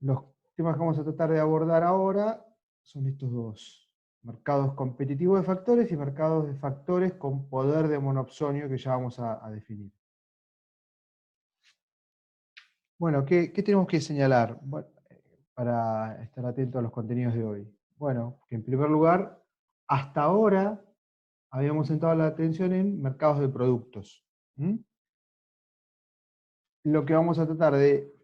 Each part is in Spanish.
Los temas que vamos a tratar de abordar ahora son estos dos: mercados competitivos de factores y mercados de factores con poder de monopsonio, que ya vamos a definir. Bueno, ¿qué tenemos que señalar para estar atento a los contenidos de hoy? Bueno, que en primer lugar, hasta ahora habíamos centrado la atención en mercados de productos. ¿Mm? Lo que vamos a tratar de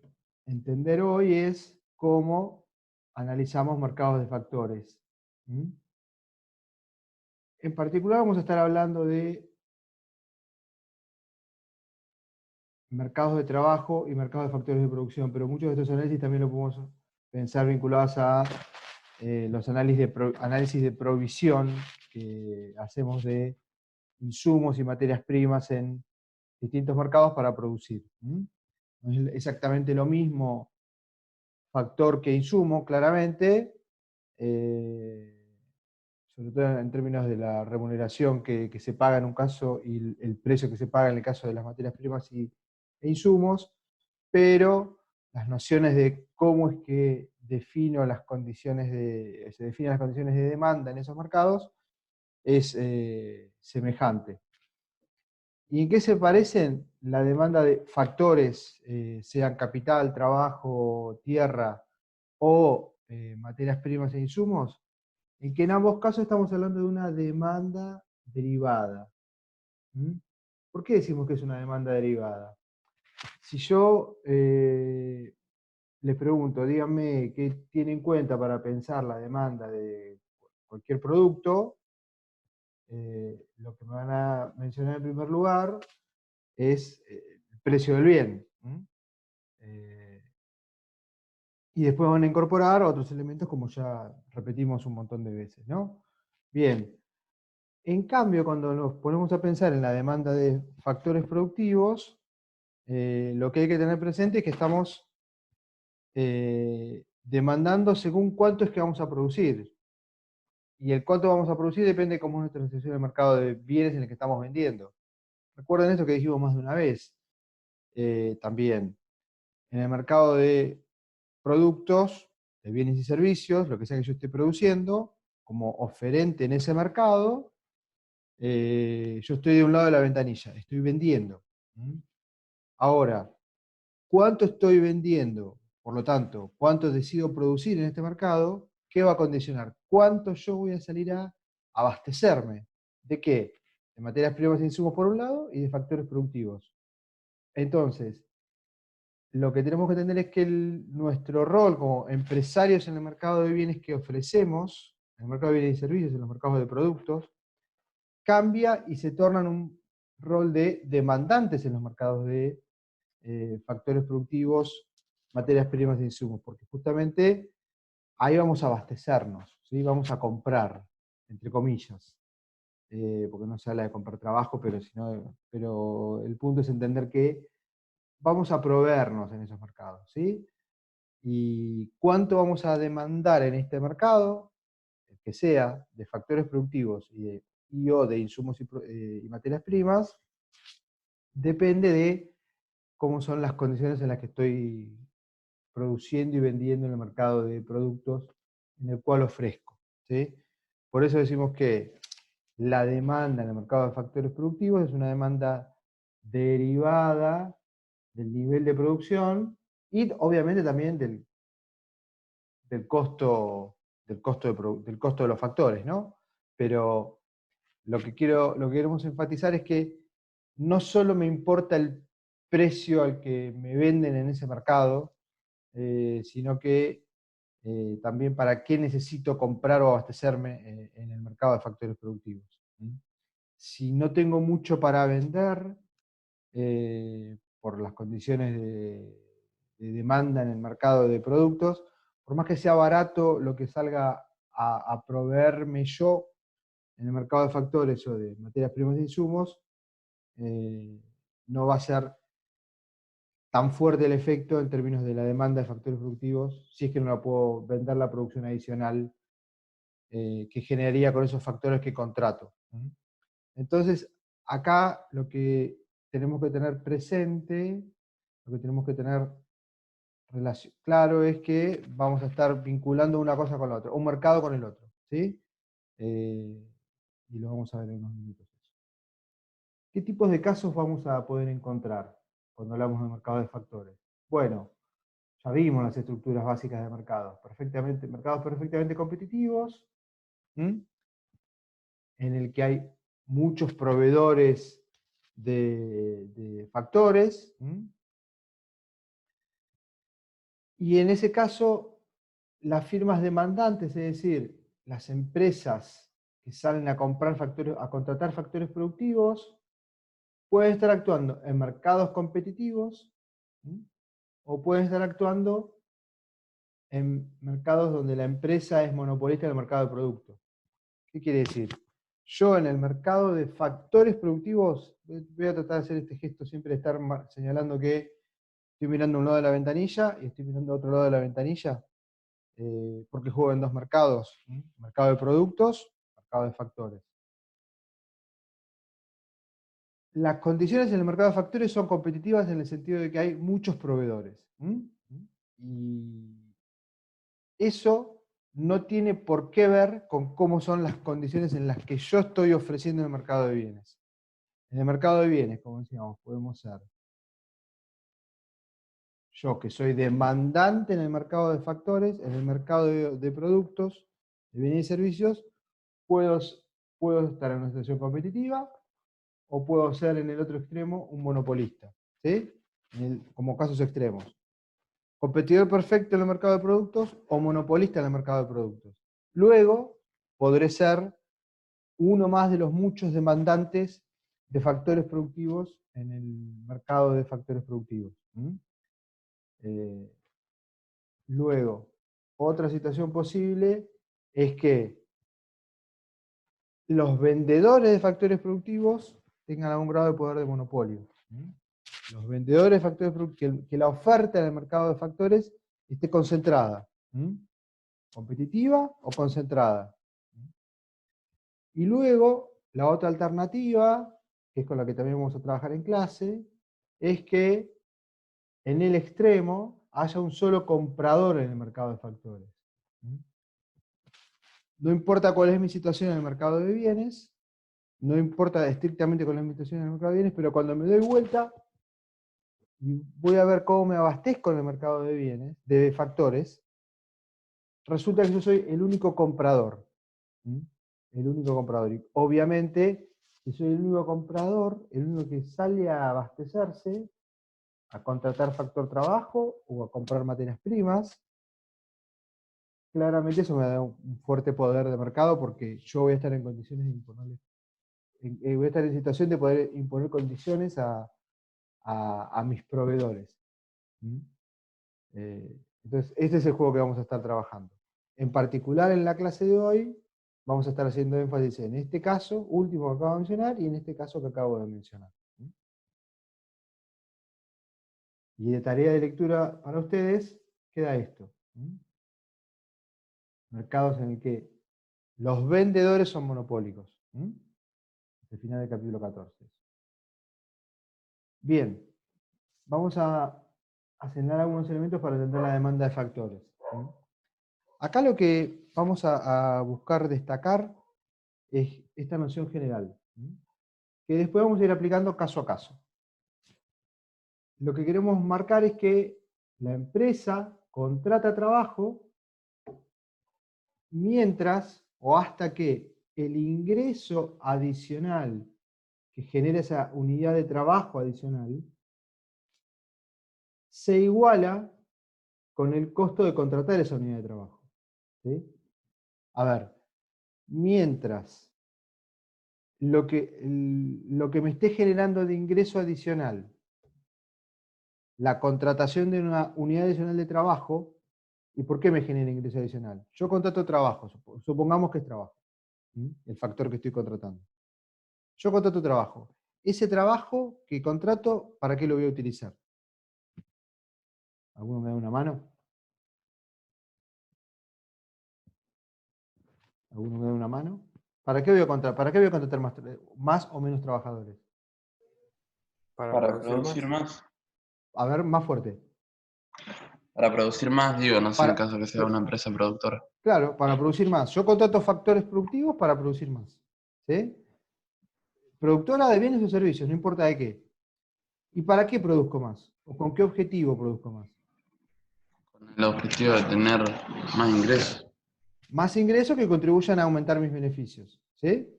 entender hoy es cómo analizamos mercados de factores. ¿Mm? En particular vamos a estar hablando de mercados de trabajo y mercados de factores de producción, pero muchos de estos análisis también lo podemos pensar vinculados a los análisis de provisión que hacemos de insumos y materias primas en distintos mercados para producir. No es exactamente lo mismo factor que insumo, claramente, eh, sobre todo en términos de la remuneración que se paga en un caso y el precio que se paga en el caso de las materias primas e insumos, pero las nociones de cómo es que se definen las condiciones de demanda en esos mercados es semejante. ¿Y en qué se parecen la demanda de factores, sean capital, trabajo, tierra o materias primas e insumos? En que en ambos casos estamos hablando de una demanda derivada. ¿Mm? ¿Por qué decimos que es una demanda derivada? Si yo les pregunto, díganme qué tiene en cuenta para pensar la demanda de cualquier producto, lo que me van a mencionar en primer lugar es el precio del bien. Eh, y después van a incorporar otros elementos como ya repetimos un montón de veces, ¿no? Bien, en cambio, cuando nos ponemos a pensar en la demanda de factores productivos, lo que hay que tener presente es que estamos demandando según cuánto es que vamos a producir. Y el cuánto vamos a producir depende de cómo es nuestra situación en el mercado de bienes en el que estamos vendiendo. Recuerden esto que dijimos más de una vez. También, en el mercado de productos, de bienes y servicios, lo que sea que yo esté produciendo, como oferente en ese mercado, yo estoy de un lado de la ventanilla, estoy vendiendo. ¿Mm? Ahora, ¿cuánto estoy vendiendo? Por lo tanto, ¿cuánto decido producir en este mercado? ¿Qué va a condicionar? ¿Cuánto yo voy a salir a abastecerme? ¿De qué? De materias primas e insumos por un lado y de factores productivos. Entonces, lo que tenemos que entender es que nuestro rol como empresarios en el mercado de bienes que ofrecemos, en el mercado de bienes y servicios, en los mercados de productos, cambia y se torna en un rol de demandantes en los mercados de factores productivos, materias primas e insumos, porque justamente ahí vamos a abastecernos, ¿sí? Vamos a comprar, entre comillas, porque no se habla de comprar trabajo, pero el punto es entender que vamos a proveernos en esos mercados, ¿sí? ¿Y cuánto vamos a demandar en este mercado? El que sea, de factores productivos o de insumos y materias primas, depende de cómo son las condiciones en las que estoy produciendo y vendiendo en el mercado de productos en el cual ofrezco. ¿Sí? Por eso decimos que la demanda en el mercado de factores productivos es una demanda derivada del nivel de producción y obviamente también del costo, del costo de los factores, ¿no? Pero lo que queremos enfatizar es que no solo me importa el precio al que me venden en ese mercado, sino que también para qué necesito comprar o abastecerme en el mercado de factores productivos. Si no tengo mucho para vender, por las condiciones de demanda en el mercado de productos, por más que sea barato lo que salga a proveerme yo en el mercado de factores o de materias primas e insumos, eh, no va a ser tan fuerte el efecto en términos de la demanda de factores productivos, si es que no la puedo vender la producción adicional que generaría con esos factores que contrato. Entonces, acá lo que tenemos que tener presente, lo que tenemos que tener claro es que vamos a estar vinculando una cosa con la otra, un mercado con el otro, ¿sí? Y lo vamos a ver en unos minutos. ¿Qué tipos de casos vamos a poder encontrar cuando hablamos de mercado de factores? Bueno, ya vimos las estructuras básicas de mercados perfectamente competitivos, ¿m? En el que hay muchos proveedores de factores, ¿m? Y en ese caso, las firmas demandantes, es decir, las empresas que salen a comprar factores, a contratar factores productivos, pueden estar actuando en mercados competitivos, ¿m? O pueden estar actuando en mercados donde la empresa es monopolista del mercado de productos. ¿Qué quiere decir? Yo en el mercado de factores productivos, voy a tratar de hacer este gesto siempre de estar señalando que estoy mirando un lado de la ventanilla y estoy mirando otro lado de la ventanilla, porque juego en dos mercados, ¿sí? Mercado de productos, mercado de factores. Las condiciones en el mercado de factores son competitivas en el sentido de que hay muchos proveedores. ¿Sí? Y eso no tiene por qué ver con cómo son las condiciones en las que yo estoy ofreciendo en el mercado de bienes. En el mercado de bienes, como decíamos, podemos ser yo que soy demandante en el mercado de factores, en el mercado de productos, de bienes y servicios, puedo estar en una situación competitiva o puedo ser en el otro extremo un monopolista, ¿sí? Como casos extremos. Competidor perfecto en el mercado de productos o monopolista en el mercado de productos. Luego podré ser uno más de los muchos demandantes de factores productivos en el mercado de factores productivos. Luego, otra situación posible es que los vendedores de factores productivos tengan algún grado de poder de monopolio. Los vendedores de factores productivos, que la oferta en el mercado de factores esté concentrada. Competitiva o concentrada. Y luego, la otra alternativa, que es con la que también vamos a trabajar en clase, es que en el extremo haya un solo comprador en el mercado de factores. No importa cuál es mi situación en el mercado de bienes, no importa estrictamente cuál es mi situación en el mercado de bienes, pero cuando me doy vuelta y voy a ver cómo me abastezco en el mercado de bienes, de factores, resulta que yo soy el único comprador. El único comprador. Y obviamente, si soy el único comprador, el único que sale a abastecerse, a contratar factor trabajo o a comprar materias primas, claramente eso me da un fuerte poder de mercado porque yo voy a estar en condiciones de imponerle, voy a estar en situación de poder imponer condiciones a mis proveedores. Entonces, este es el juego que vamos a estar trabajando. En particular, en la clase de hoy, vamos a estar haciendo énfasis en este caso, último que acabo de mencionar, y en este caso que acabo de mencionar. Y de tarea de lectura para ustedes, queda esto. Mercados en el que los vendedores son monopólicos. El final del capítulo 14. Bien, vamos a señalar algunos elementos para entender la demanda de factores. Acá lo que vamos a buscar destacar es esta noción general, que después vamos a ir aplicando caso a caso. Lo que queremos marcar es que la empresa contrata trabajo mientras o hasta que el ingreso adicional que genera esa unidad de trabajo adicional se iguala con el costo de contratar esa unidad de trabajo. ¿Sí? A ver, mientras lo que me esté generando de ingreso adicional, la contratación de una unidad adicional de trabajo, ¿y por qué me genera ingreso adicional? Yo contrato trabajo, supongamos que es trabajo, el factor que estoy contratando. Yo contrato trabajo. Ese trabajo que contrato, ¿para qué lo voy a utilizar? ¿Alguno me da una mano? ¿Alguno me da una mano? ¿Para qué voy a contratar? ¿Para qué voy a contratar más o menos trabajadores? Para producir más. A ver, más fuerte. Para producir más, digo, no sé, en Para, caso que sea una empresa productora. claro, para producir más. Yo contrato factores productivos para producir más. ¿Sí? Productora de bienes o servicios, no importa de qué. ¿Y para qué produzco más? ¿O con qué objetivo produzco más? Con el objetivo de tener más ingresos. Más ingresos que contribuyan a aumentar mis beneficios. ¿Sí?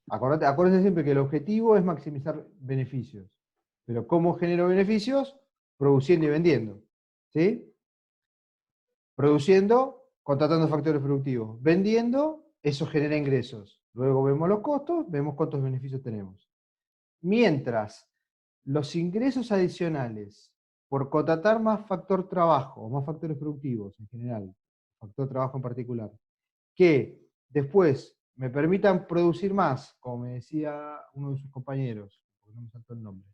Acuérdense siempre que el objetivo es maximizar beneficios. Pero ¿cómo genero beneficios? Produciendo y vendiendo. ¿Sí? Produciendo, contratando factores productivos. Vendiendo, eso genera ingresos. Luego vemos los costos, vemos cuántos beneficios tenemos. Mientras los ingresos adicionales por contratar más factor trabajo, o más factores productivos en general, factor trabajo en particular, que después me permitan producir más, como me decía uno de sus compañeros, porque no me saltó el nombre,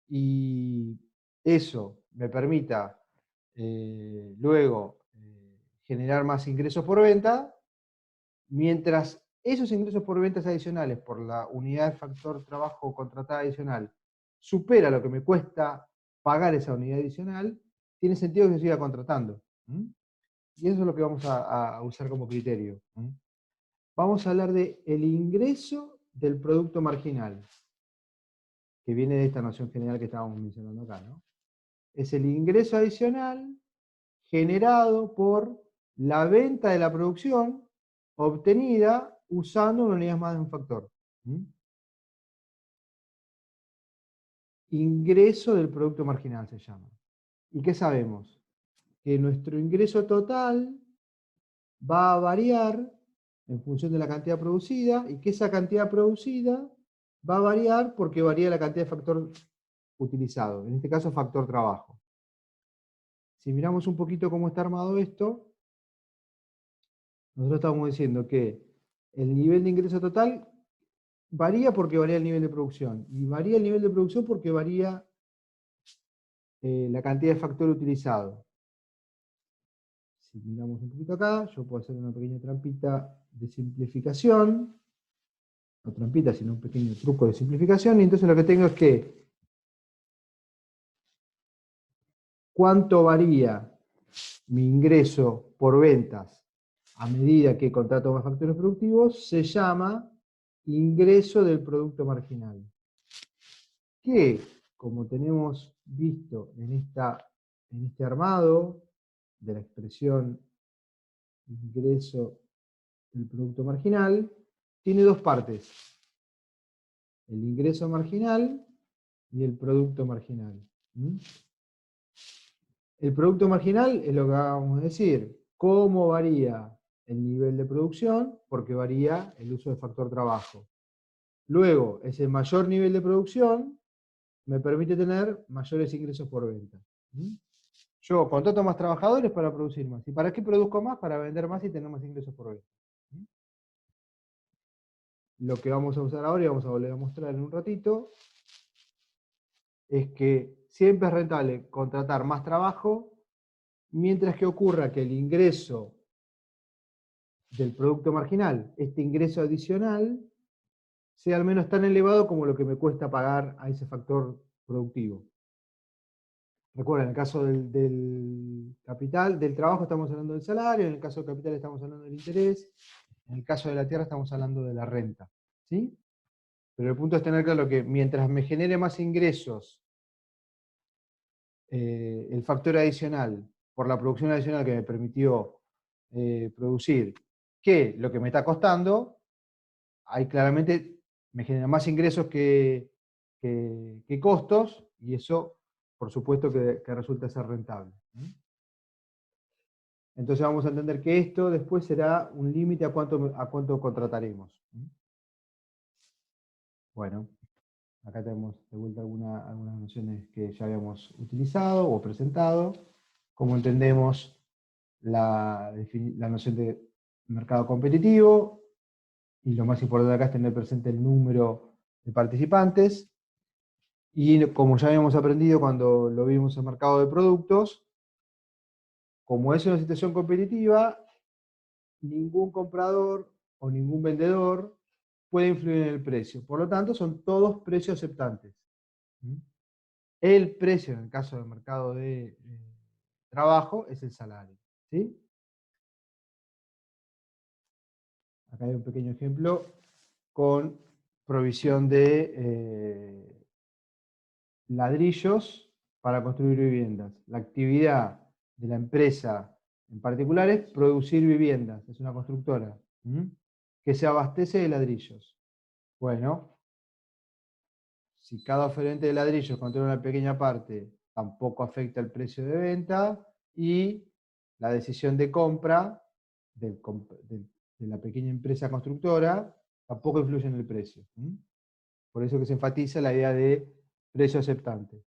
y eso me permita luego generar más ingresos por venta, mientras esos ingresos por ventas adicionales por la unidad de factor trabajo contratada adicional supera lo que me cuesta pagar esa unidad adicional, tiene sentido que se siga contratando. ¿Mm? Y eso es lo que vamos a usar como criterio. ¿Mm? Vamos a hablar del ingreso del producto marginal, que viene de esta noción general que estábamos mencionando acá, ¿no? Es el ingreso adicional generado por la venta de la producción obtenida usando una unidad más de un factor. ¿Mm? Ingreso del producto marginal se llama. ¿Y qué sabemos? Que nuestro ingreso total va a variar en función de la cantidad producida y que esa cantidad producida va a variar porque varía la cantidad de factor utilizado, en este caso factor trabajo. Si miramos un poquito cómo está armado esto, nosotros estamos diciendo que el nivel de ingreso total varía porque varía el nivel de producción. Y varía el nivel de producción porque varía la cantidad de factor utilizado. Si miramos un poquito acá, yo puedo hacer una pequeña trampita de simplificación. No trampita, sino un pequeño truco de simplificación. Y entonces lo que tengo es que cuánto varía mi ingreso por ventas a medida que contrato más factores productivos se llama ingreso del producto marginal. Que, como tenemos visto en este armado de la expresión ingreso del producto marginal, tiene dos partes: el ingreso marginal y el producto marginal. ¿Mm? El producto marginal es lo que acabamos de decir, cómo varía el nivel de producción, porque varía el uso del factor trabajo. Luego, ese mayor nivel de producción me permite tener mayores ingresos por venta. ¿Mm? Yo contrato más trabajadores para producir más. ¿Y para qué produzco más? Para vender más y tener más ingresos por venta. ¿Mm? Lo que vamos a usar ahora y vamos a volver a mostrar en un ratito es que siempre es rentable contratar más trabajo, mientras que ocurra que el ingreso del producto marginal, este ingreso adicional, sea al menos tan elevado como lo que me cuesta pagar a ese factor productivo. Recuerden, en el caso del capital, del trabajo estamos hablando del salario, en el caso del capital estamos hablando del interés, en el caso de la tierra estamos hablando de la renta. ¿Sí? Pero el punto es tener claro que mientras me genere más ingresos el factor adicional por la producción adicional que me permitió producir que lo que me está costando, ahí claramente me genera más ingresos que costos, y eso, por supuesto, que resulta ser rentable. Entonces vamos a entender que esto después será un límite a cuánto contrataremos. Bueno, acá tenemos de vuelta algunas nociones que ya habíamos utilizado o presentado. Como entendemos la noción de mercado competitivo, y lo más importante acá es tener presente el número de participantes. Y como ya habíamos aprendido cuando lo vimos en mercado de productos, como es una situación competitiva, ningún comprador o ningún vendedor puede influir en el precio. Por lo tanto, son todos precios aceptantes. El precio, en el caso del mercado de trabajo es el salario. ¿Sí? Acá hay un pequeño ejemplo con provisión de ladrillos para construir viviendas. La actividad de la empresa en particular es producir viviendas, es una constructora, que se abastece de ladrillos. Bueno, si cada oferente de ladrillos controla una pequeña parte, tampoco afecta el precio de venta y la decisión de compra de la pequeña empresa constructora tampoco influye en el precio. Por eso que se enfatiza la idea de precio aceptante.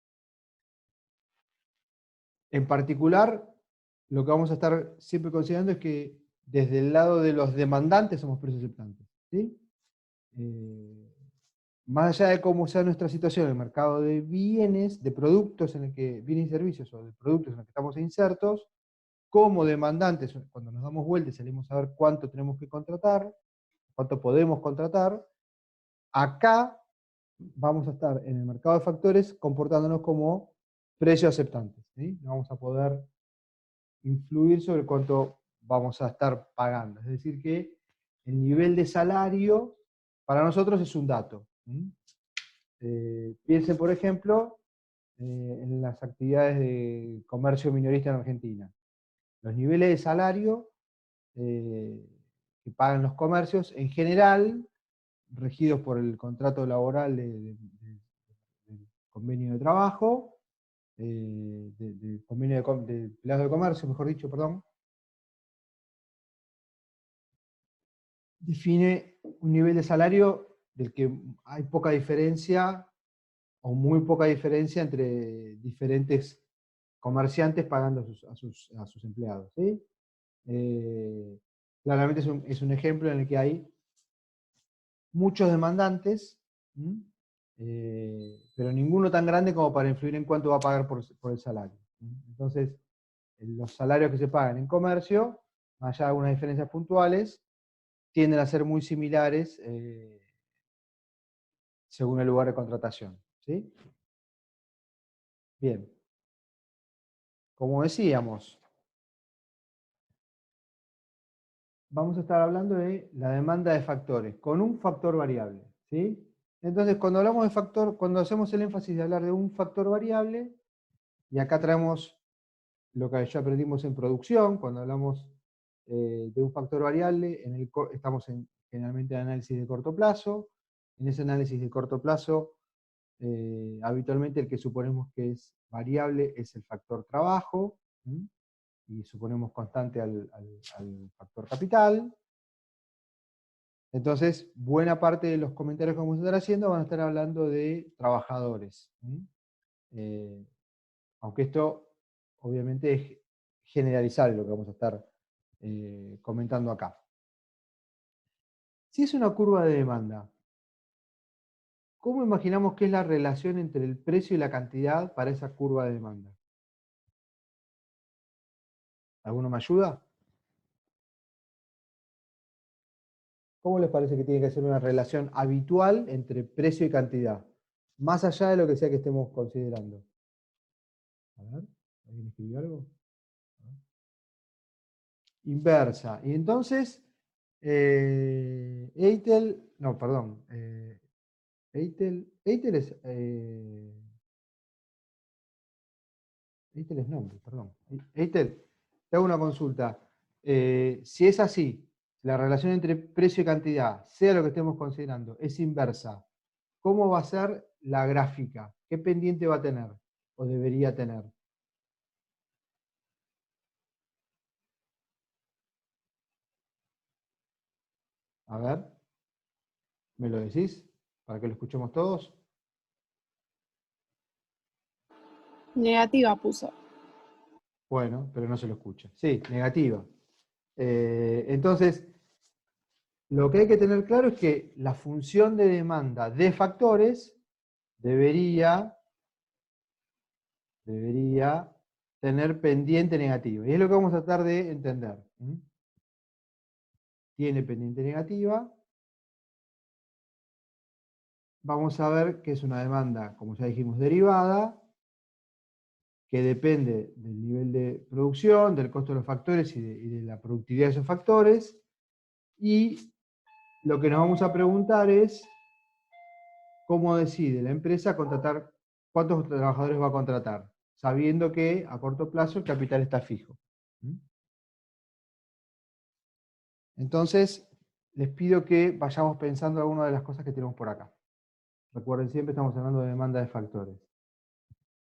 En particular, lo que vamos a estar siempre considerando es que desde el lado de los demandantes somos precio aceptantes. ¿Sí? Más allá de cómo sea nuestra situación en el mercado de bienes, de productos en el que, bienes y servicios o de productos en los que estamos insertos, como demandantes, cuando nos damos vuelta y salimos a ver cuánto tenemos que contratar, cuánto podemos contratar, acá vamos a estar en el mercado de factores comportándonos como precio aceptantes. ¿Sí? No vamos a poder influir sobre cuánto vamos a estar pagando. Es decir, que el nivel de salario para nosotros es un dato. Piensen, por ejemplo, en las actividades de comercio minorista en Argentina. Los niveles de salario que pagan los comercios, en general, regidos por el contrato laboral del convenio de trabajo, del convenio de empleados de comercio, mejor dicho, perdón, define un nivel de salario del que hay poca diferencia o muy poca diferencia entre diferentes comerciantes pagando a sus empleados. ¿Sí? Claramente es un ejemplo en el que hay muchos demandantes, pero ninguno tan grande como para influir en cuánto va a pagar por el salario. Entonces, los salarios que se pagan en comercio, más allá de algunas diferencias puntuales, tienden a ser muy similares según el lugar de contratación. ¿Sí? Bien. Como decíamos, vamos a estar hablando de la demanda de factores, con un factor variable. ¿Sí? Entonces, cuando hablamos de factor, cuando hacemos el énfasis de hablar de un factor variable, y acá traemos lo que ya aprendimos en producción, cuando hablamos de un factor variable, estamos generalmente en análisis de corto plazo. En ese análisis de corto plazo, habitualmente el que suponemos que es variable es el factor trabajo, y suponemos constante al factor capital. Entonces, buena parte de los comentarios que vamos a estar haciendo van a estar hablando de trabajadores. Aunque esto obviamente es generalizable lo que vamos a estar comentando acá. Si es una curva de demanda, ¿cómo imaginamos que es la relación entre el precio y la cantidad para esa curva de demanda? ¿Alguno me ayuda? ¿Cómo les parece que tiene que ser una relación habitual entre precio y cantidad? Más allá de lo que sea que estemos considerando. A ver, ¿alguien escribió algo? Inversa. Y entonces, Eitel, no, perdón, Eitel es nombre, perdón. Eitel, te hago una consulta. Si es así, la relación entre precio y cantidad, sea lo que estemos considerando, es inversa, ¿cómo va a ser la gráfica? ¿Qué pendiente va a tener o debería tener? A ver, ¿me lo decís? Para que lo escuchemos todos. Negativa puso. Bueno, pero no se lo escucha. Sí, negativa. Entonces, lo que hay que tener claro es que la función de demanda de factores debería tener pendiente negativa. Y es lo que vamos a tratar de entender. Tiene pendiente negativa. Vamos a ver que es una demanda, como ya dijimos, derivada, que depende del nivel de producción, del costo de los factores y de la productividad de esos factores. Y lo que nos vamos a preguntar es cómo decide la empresa contratar, cuántos trabajadores va a contratar, sabiendo que a corto plazo el capital está fijo. Entonces, les pido que vayamos pensando algunas de las cosas que tenemos por acá. Recuerden, siempre estamos hablando de demanda de factores.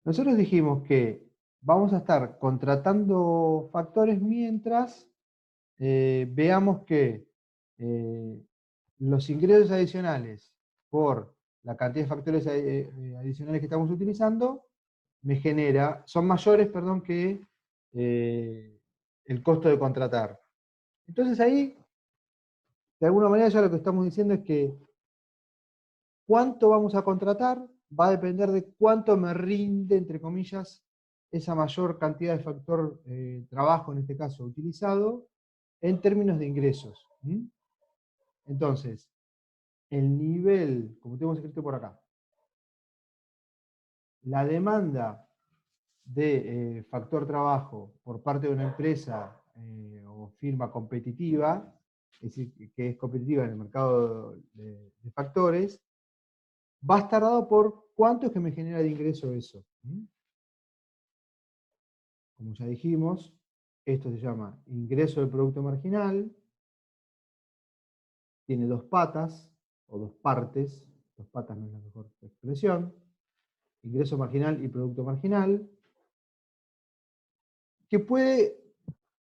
Nosotros dijimos que vamos a estar contratando factores mientras veamos que los ingresos adicionales por la cantidad de factores adicionales que estamos utilizando son mayores, perdón, que el costo de contratar. Entonces ahí, de alguna manera ya lo que estamos diciendo es que cuánto vamos a contratar va a depender de cuánto me rinde, entre comillas, esa mayor cantidad de factor trabajo, en este caso, utilizado, en términos de ingresos. Entonces, el nivel, como tenemos escrito por acá, la demanda de factor trabajo por parte de una empresa o firma competitiva, es decir, que es competitiva en el mercado de factores, va a estar dado por cuánto es que me genera de ingreso eso. Como ya dijimos, esto se llama ingreso del producto marginal, tiene dos patas, o dos partes, dos patas no es la mejor expresión, ingreso marginal y producto marginal, que puede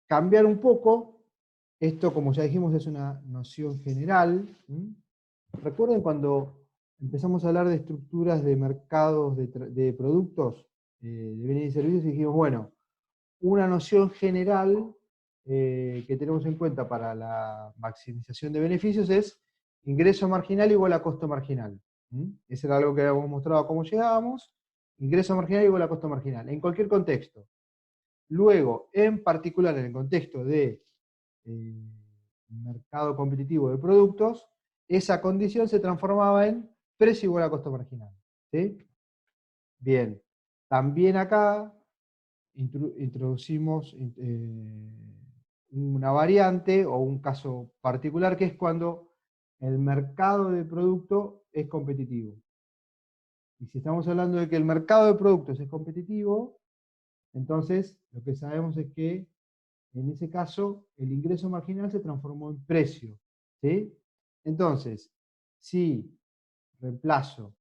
cambiar un poco. Esto, como ya dijimos, es una noción general. Recuerden cuando empezamos a hablar de estructuras de mercados de productos, de bienes y servicios, y dijimos, bueno, una noción general que tenemos en cuenta para la maximización de beneficios es ingreso marginal igual a costo marginal. Eso era algo que habíamos mostrado cómo llegábamos. Ingreso marginal igual a costo marginal, en cualquier contexto. Luego, en particular en el contexto de mercado competitivo de productos, esa condición se transformaba en precio igual a costo marginal. ¿Sí? Bien, también acá introducimos una variante o un caso particular que es cuando el mercado de producto es competitivo. Y si estamos hablando de que el mercado de productos es competitivo, entonces lo que sabemos es que en ese caso el ingreso marginal se transformó en precio. ¿Sí? Entonces, si reemplazo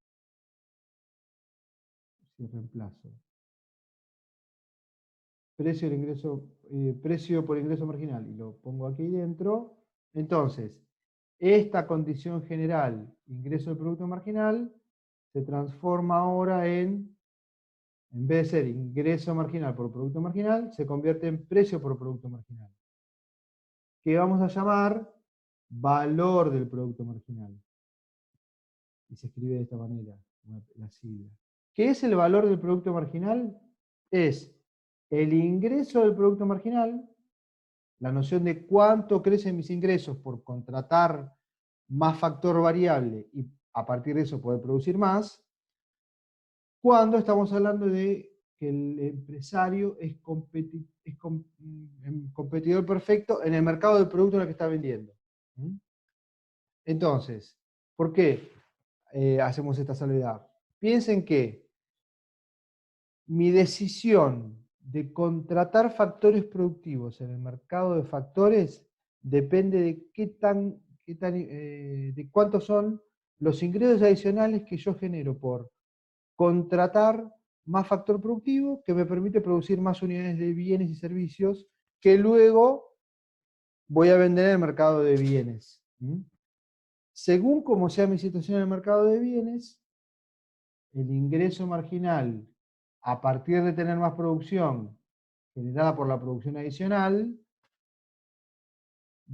precio por ingreso marginal, y lo pongo aquí dentro, entonces, esta condición general, ingreso del producto marginal, se transforma ahora en vez de ser ingreso marginal por producto marginal, se convierte en precio por producto marginal, que vamos a llamar valor del producto marginal. Y se escribe de esta manera, la sigla. ¿Qué es el valor del producto marginal? Es el ingreso del producto marginal, la noción de cuánto crecen mis ingresos por contratar más factor variable y a partir de eso poder producir más, cuando estamos hablando de que el empresario es competidor perfecto en el mercado del producto en el que está vendiendo. Entonces, ¿por qué hacemos esta salvedad? Piensen que mi decisión de contratar factores productivos en el mercado de factores depende de cuántos son los ingresos adicionales que yo genero por contratar más factor productivo que me permite producir más unidades de bienes y servicios que luego voy a vender en el mercado de bienes. Según como sea mi situación en el mercado de bienes, el ingreso marginal a partir de tener más producción generada por la producción adicional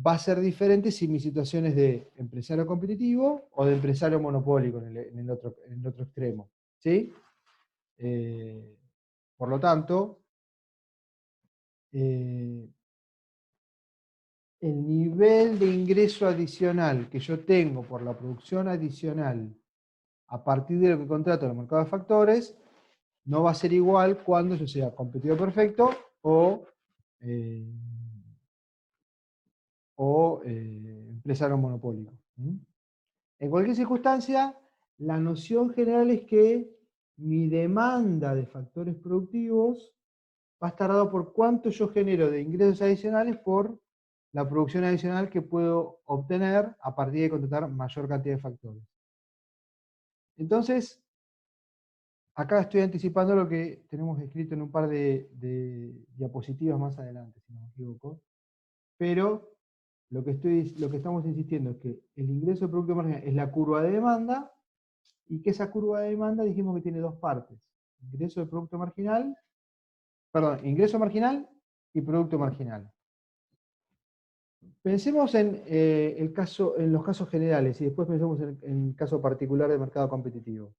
va a ser diferente si mi situación es de empresario competitivo o de empresario monopólico en el otro extremo. ¿Sí? Por lo tanto, el nivel de ingreso adicional que yo tengo por la producción adicional a partir de lo que contrato en el mercado de factores no va a ser igual cuando yo sea competidor perfecto o, empresario monopólico. ¿Mm? En cualquier circunstancia, la noción general es que mi demanda de factores productivos va a estar dado por cuánto yo genero de ingresos adicionales por la producción adicional que puedo obtener a partir de contratar mayor cantidad de factores. Entonces, acá estoy anticipando lo que tenemos escrito en un par de diapositivas más adelante, si no me equivoco. Pero lo que estamos insistiendo es que el ingreso de producto marginal es la curva de demanda, y que esa curva de demanda dijimos que tiene dos partes. Ingreso de producto marginal, perdón, ingreso marginal y producto marginal. Pensemos en, en los casos generales y después pensemos en el caso particular de mercado competitivo.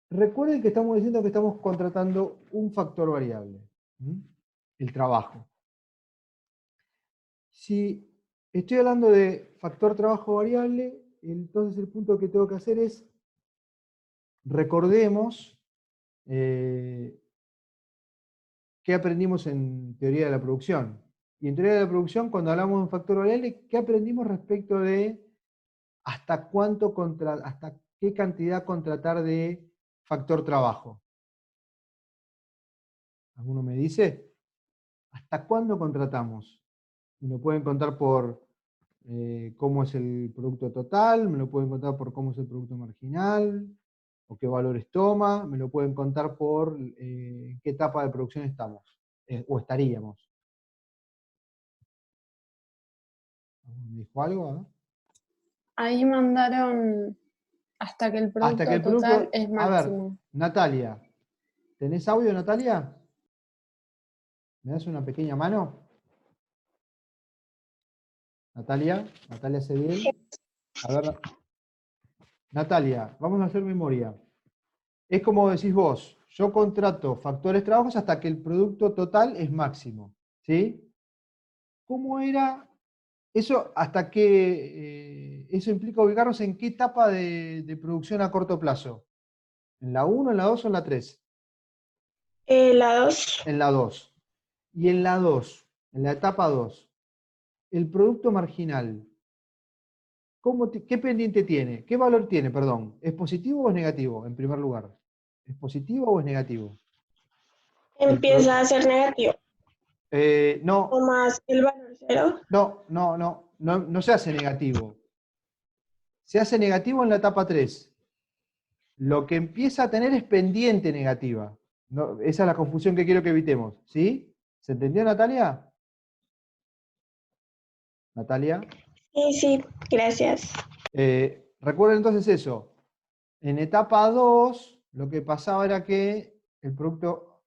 Recuerden que estamos diciendo que estamos contratando un factor variable, el trabajo. Si estoy hablando de factor trabajo variable, entonces el punto que tengo que hacer es, recordemos qué aprendimos en teoría de la producción. Y en teoría de la producción, cuando hablamos de un factor variable, ¿qué aprendimos respecto de hasta qué cantidad contratar de factor trabajo? ¿Alguno me dice? ¿Hasta cuándo contratamos? Me lo pueden contar por cómo es el producto total, me lo pueden contar por cómo es el producto marginal, o qué valores toma, me lo pueden contar por qué etapa de producción estamos, o estaríamos. ¿Me dijo algo? ¿No? Ahí mandaron hasta que el Hasta que producto el total producto... es A ver, máximo. Natalia, ¿tenés audio, Natalia? ¿Me das una pequeña mano? Natalia, Natalia Cediel. A ver, Natalia, vamos a hacer memoria. Es como decís vos, yo contrato factores trabajos hasta que el producto total es máximo. ¿Sí? ¿Cómo era eso? Hasta que eso implica ubicarnos en qué etapa de producción a corto plazo. ¿En la 1, en la 2 o en la 3? La 2. En la 2. Y en la 2, en la etapa 2, el producto marginal, ¿qué pendiente tiene? ¿Qué valor tiene, perdón? ¿Es positivo o es negativo, en primer lugar? ¿Es positivo o es negativo? Empieza a ser negativo. No, O más el valor 0. no se hace negativo. Se hace negativo en la etapa 3. Lo que empieza a tener es pendiente negativa. No, esa es la confusión que quiero que evitemos. ¿Sí? ¿Se entendió, Natalia? Natalia. Sí, gracias. Recuerden entonces eso. En etapa 2, lo que pasaba era que el producto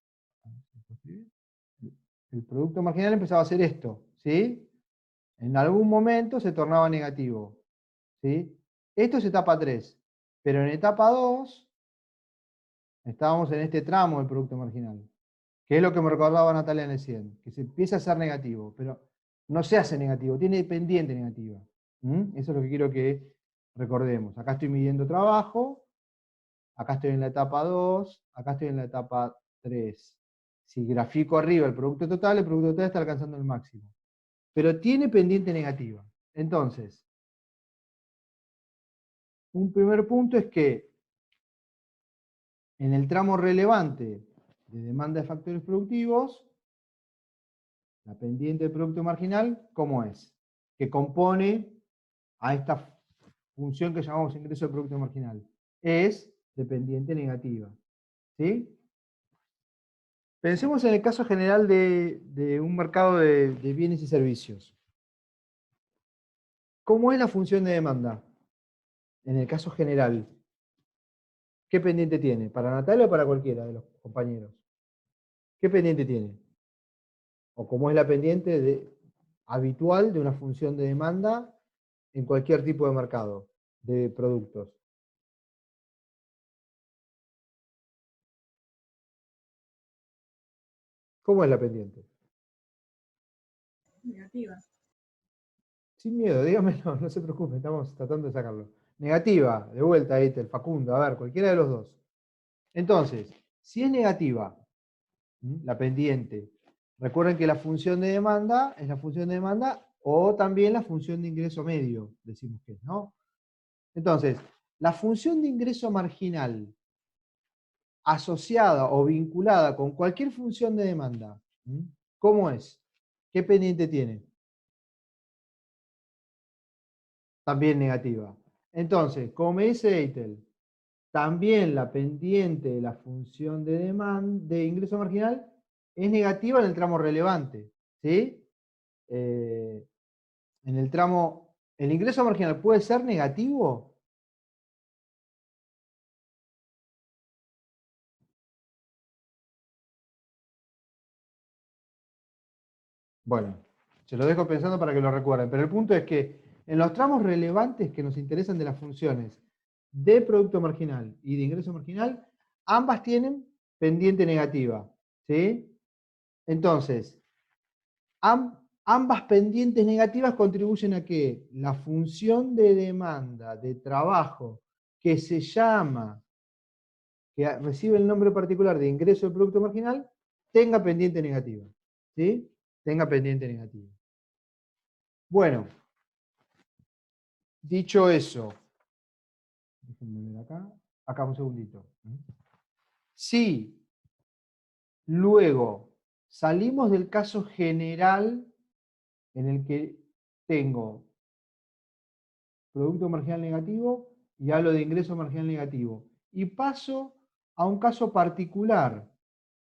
marginal empezaba a hacer esto. ¿Sí? En algún momento se tornaba negativo. ¿Sí? Esto es etapa 3. Pero en etapa 2 estábamos en este tramo del producto marginal, que es lo que me recordaba Natalia en el 100, que se empieza a ser negativo, pero no se hace negativo, tiene pendiente negativa. Eso es lo que quiero que recordemos. Acá estoy midiendo trabajo, acá estoy en la etapa 2, acá estoy en la etapa 3. Si grafico arriba el producto total está alcanzando el máximo. Pero tiene pendiente negativa. Entonces, un primer punto es que en el tramo relevante de demanda de factores productivos, la pendiente del producto marginal, ¿cómo es? Que compone a esta función que llamamos ingreso de producto marginal. Es de pendiente negativa. ¿Sí? Pensemos en el caso general de un mercado de bienes y servicios. ¿Cómo es la función de demanda? En el caso general. ¿Qué pendiente tiene? ¿Para Natalia o para cualquiera de los compañeros? ¿Qué pendiente tiene? ¿O cómo es la pendiente habitual de una función de demanda en cualquier tipo de mercado de productos? ¿Cómo es la pendiente? Negativa. Sin miedo, dígamelo, no se preocupe, estamos tratando de sacarlo. Negativa, de vuelta, ahí el Facundo, a ver, cualquiera de los dos. Entonces, si es negativa, la pendiente, recuerden que la función de demanda es la función de demanda o también la función de ingreso medio, decimos que es, ¿no? Entonces, la función de ingreso marginal asociada o vinculada con cualquier función de demanda, ¿cómo es? ¿Qué pendiente tiene? También negativa. Entonces, como me dice Eitel, también la pendiente de la función de demanda, de ingreso marginal es negativa en el tramo relevante. ¿Sí? En el tramo, ¿el ingreso marginal puede ser negativo? Bueno, se lo dejo pensando para que lo recuerden. Pero el punto es que en los tramos relevantes que nos interesan de las funciones de producto marginal y de ingreso marginal, ambas tienen pendiente negativa. ¿Sí? Entonces, ambas pendientes negativas contribuyen a que la función de demanda de trabajo que se llama, que recibe el nombre particular de ingreso del producto marginal, tenga pendiente negativa. ¿Sí? Tenga pendiente negativa. Bueno, dicho eso, déjenme ver acá un segundito. Si luego salimos del caso general en el que tengo producto marginal negativo y hablo de ingreso marginal negativo, y paso a un caso particular,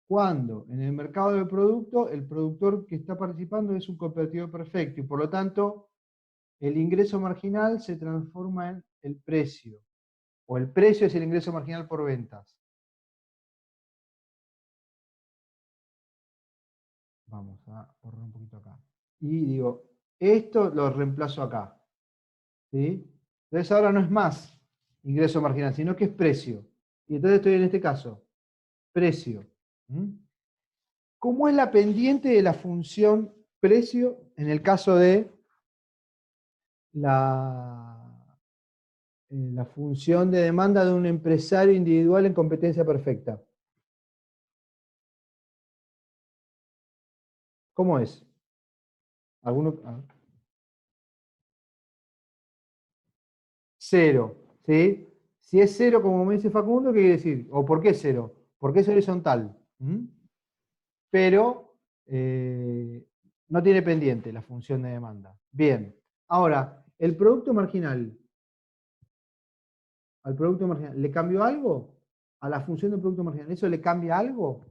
cuando en el mercado del producto el productor que está participando es un competidor perfecto y por lo tanto el ingreso marginal se transforma en el precio, o el precio es el ingreso marginal por ventas. Vamos a borrar un poquito acá. Y digo, esto lo reemplazo acá. ¿Sí? Entonces ahora no es más ingreso marginal, sino que es precio. Y entonces estoy en este caso, precio. ¿Cómo es la pendiente de la función precio en el caso de la función de demanda de un empresario individual en competencia perfecta? ¿Cómo es? ¿Alguno? Cero, ¿sí? Si es cero, como me dice Facundo, ¿qué quiere decir? ¿O por qué cero? Porque es horizontal. Pero no tiene pendiente la función de demanda. Bien. Ahora, el producto marginal, al producto marginal, ¿le cambió algo? A la función del producto marginal, ¿eso le cambia algo?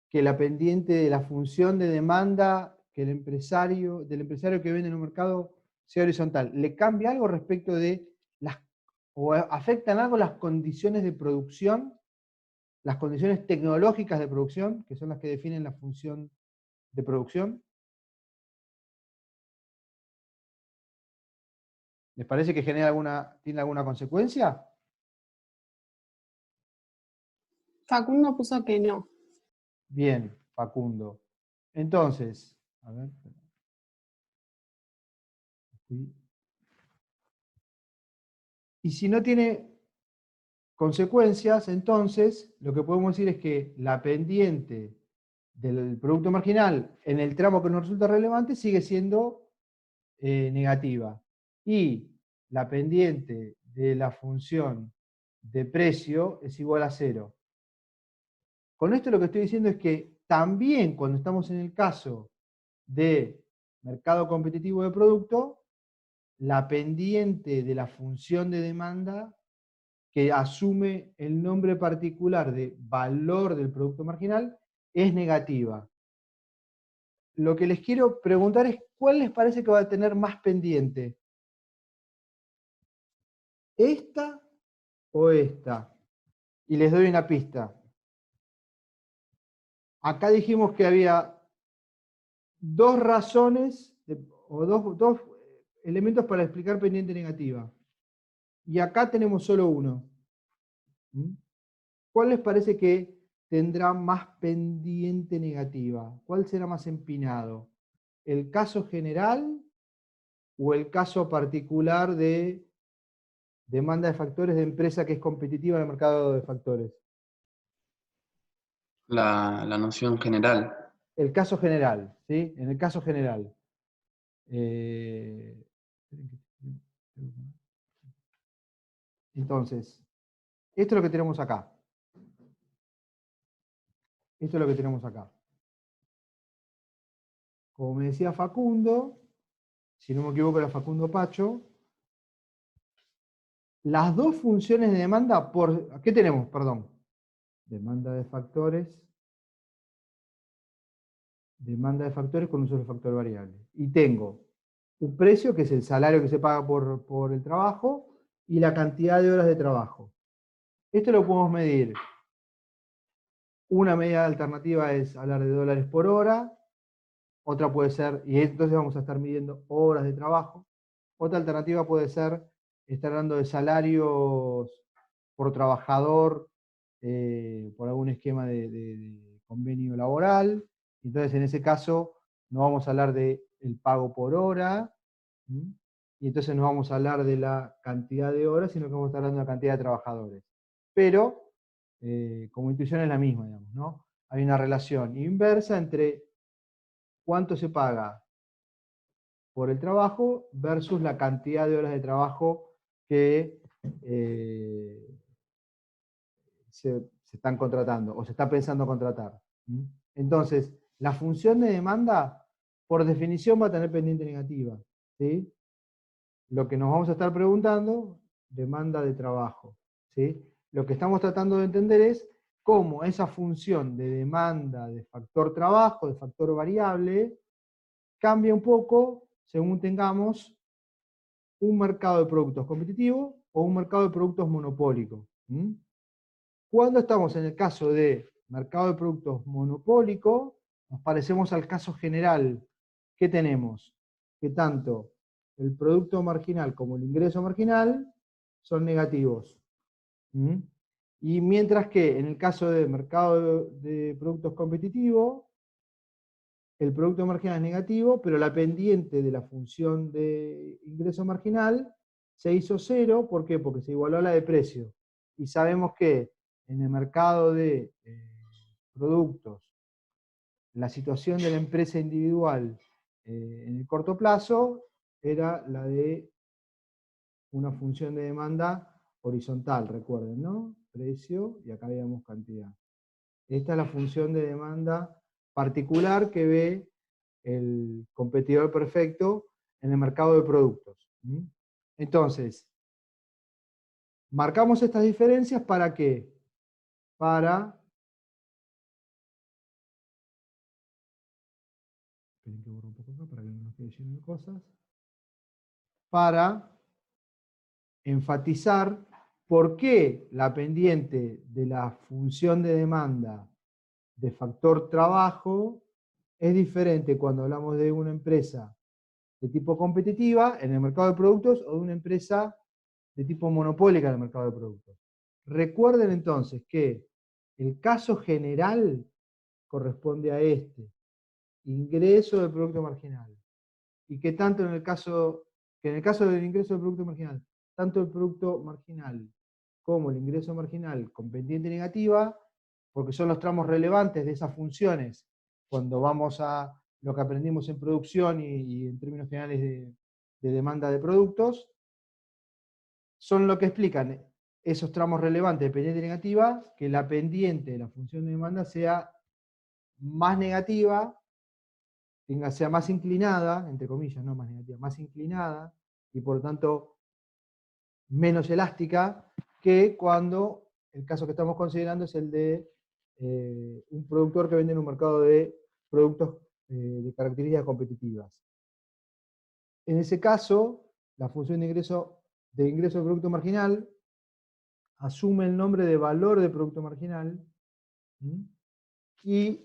Que la pendiente de la función de demanda que del empresario que vende en un mercado sea horizontal. ¿Le cambia algo respecto de o afectan algo las condiciones de producción, las condiciones tecnológicas de producción, que son las que definen la función de producción? ¿Les parece que tiene alguna consecuencia? Facundo puso que no. Bien, Facundo. Entonces, a ver. Y si no tiene consecuencias, entonces lo que podemos decir es que la pendiente del producto marginal en el tramo que nos resulta relevante sigue siendo negativa. Y la pendiente de la función de precio es igual a cero. Con esto lo que estoy diciendo es que también cuando estamos en el caso de mercado competitivo de producto, la pendiente de la función de demanda que asume el nombre particular de valor del producto marginal es negativa. Lo que les quiero preguntar es ¿cuál les parece que va a tener más pendiente? ¿Esta o esta? Y les doy una pista. Acá dijimos que había dos razones o dos elementos para explicar pendiente negativa. Y acá tenemos solo uno. ¿Cuál les parece que tendrá más pendiente negativa? ¿Cuál será más empinado? ¿El caso general o el caso particular de demanda de factores de empresa que es competitiva en el mercado de factores? La noción general. El caso general, ¿sí? En el caso general. Entonces, esto es lo que tenemos acá. Esto es lo que tenemos acá. Como me decía Facundo, si no me equivoco era Facundo Pacho, las dos funciones de demanda por... ¿Qué tenemos? Perdón. Demanda de factores con un solo factor variable. Y tengo un precio, que es el salario que se paga por el trabajo, y la cantidad de horas de trabajo. Esto lo podemos medir. Una medida alternativa es hablar de dólares por hora, otra puede ser, y entonces vamos a estar midiendo horas de trabajo. Otra alternativa puede ser estar hablando de salarios por trabajador, por algún esquema de convenio laboral. Entonces, en ese caso, no vamos a hablar del pago por hora, ¿sí? Y entonces no vamos a hablar de la cantidad de horas, sino que vamos a estar hablando de la cantidad de trabajadores. Pero, como intuición es la misma, digamos, ¿no? Hay una relación inversa entre cuánto se paga por el trabajo versus la cantidad de horas de trabajo que se están contratando o se está pensando contratar. Entonces, la función de demanda, por definición, va a tener pendiente negativa, ¿sí? Lo que nos vamos a estar preguntando, demanda de trabajo, ¿sí? Lo que estamos tratando de entender es cómo esa función de demanda de factor trabajo, de factor variable, cambia un poco según tengamos un mercado de productos competitivo o un mercado de productos monopólico. Cuando estamos en el caso de mercado de productos monopólico, nos parecemos al caso general. ¿Qué tenemos? Que tanto el producto marginal como el ingreso marginal son negativos. Y mientras que en el caso de mercado de productos competitivos, el producto marginal es negativo, pero la pendiente de la función de ingreso marginal se hizo cero. ¿Por qué? Porque se igualó a la de precio. Y sabemos que en el mercado de productos, la situación de la empresa individual en el corto plazo era la de una función de demanda horizontal, recuerden, ¿no? Precio, y acá veíamos cantidad. Esta es la función de demanda particular que ve el competidor perfecto en el mercado de productos. Entonces, marcamos estas diferencias ¿para qué? Para... Esperen que borro un poco acá para que no nos quede lleno de cosas. Para enfatizar por qué la pendiente de la función de demanda de factor trabajo es diferente cuando hablamos de una empresa de tipo competitiva en el mercado de productos o de una empresa de tipo monopólica en el mercado de productos. Recuerden entonces que el caso general corresponde a este, ingreso del producto marginal. Y que tanto en el caso del ingreso del producto marginal, tanto el producto marginal como el ingreso marginal con pendiente negativa, porque son los tramos relevantes de esas funciones cuando vamos a lo que aprendimos en producción y en términos generales de demanda de productos, son lo que explican esos tramos relevantes de pendiente negativa, que la pendiente de la función de demanda sea más negativa, sea más inclinada, entre comillas, no más negativa, más inclinada, y por lo tanto menos elástica, que cuando el caso que estamos considerando es el de un productor que vende en un mercado de productos de características competitivas. En ese caso, la función de ingreso del producto marginal asume el nombre de valor de producto marginal y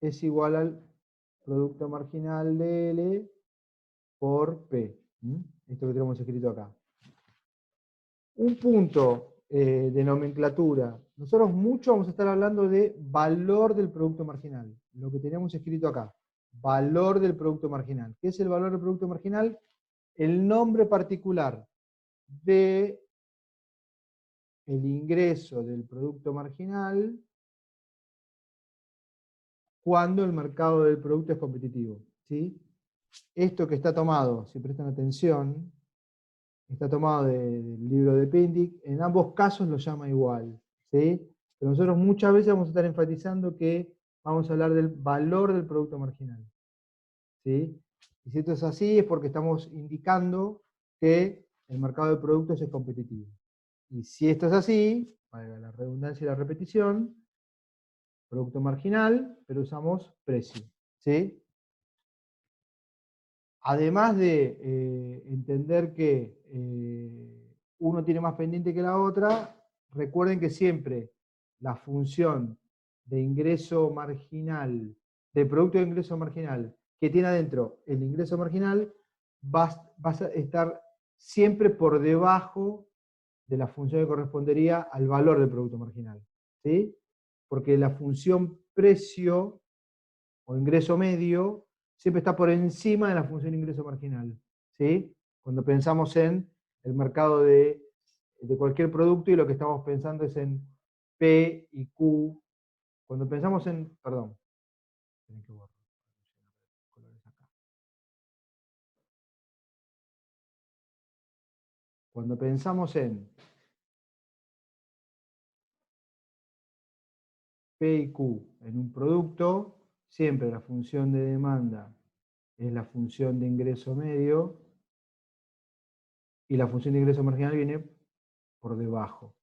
es igual al producto marginal de L por P. Esto que tenemos escrito acá. Un punto de nomenclatura. Nosotros mucho vamos a estar hablando de valor del producto marginal. Lo que tenemos escrito acá. Valor del producto marginal. ¿Qué es el valor del producto marginal? El nombre particular de el ingreso del producto marginal cuando el mercado del producto es competitivo, ¿sí? Esto que está tomado, si prestan atención, está tomado del libro de Pindick, en ambos casos lo llama igual, ¿sí? Pero nosotros muchas veces vamos a estar enfatizando que vamos a hablar del valor del producto marginal, ¿sí? Y si esto es así es porque estamos indicando que el mercado de productos es competitivo. Y si esto es así, valga la redundancia y la repetición, producto marginal, pero usamos precio, ¿sí? Además de entender que uno tiene más pendiente que la otra, recuerden que siempre la función de ingreso marginal, de producto de ingreso marginal, que tiene adentro el ingreso marginal, va a estar siempre por debajo de la función que correspondería al valor del producto marginal, ¿sí? Porque la función precio o ingreso medio siempre está por encima de la función ingreso marginal, ¿sí? Cuando pensamos en el mercado de cualquier producto y lo que estamos pensando es en P y Q. Cuando pensamos en, perdón, tienen que borrar colores acá. Cuando pensamos en P y Q en un producto, siempre la función de demanda es la función de ingreso medio y la función de ingreso marginal viene por debajo.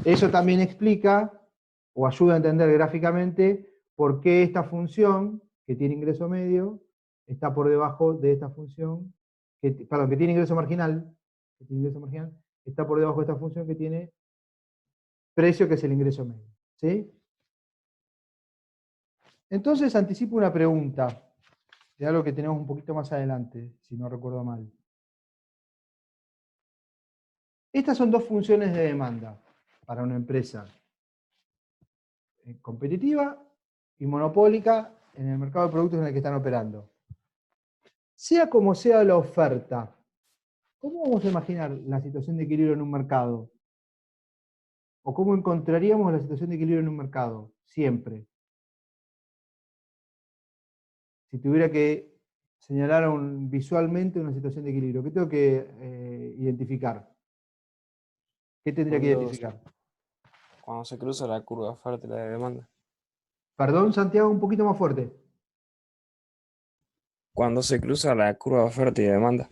Eso también explica o ayuda a entender gráficamente por qué esta función que tiene ingreso medio está por debajo de esta función, perdón, que tiene ingreso marginal, está por debajo de esta función que tiene precio, que es el ingreso medio, ¿sí? Entonces anticipo una pregunta de algo que tenemos un poquito más adelante, si no recuerdo mal. Estas son dos funciones de demanda para una empresa competitiva y monopólica en el mercado de productos en el que están operando. Sea como sea la oferta, ¿cómo vamos a imaginar la situación de equilibrio en un mercado? ¿O cómo encontraríamos la situación de equilibrio en un mercado? Siempre. Si tuviera que señalar visualmente una situación de equilibrio, ¿qué tengo que identificar? ¿Qué tendría que identificar? Cuando se cruza la curva de oferta y la de demanda. Perdón, Santiago, un poquito más fuerte. Cuando se cruza la curva de oferta y de demanda.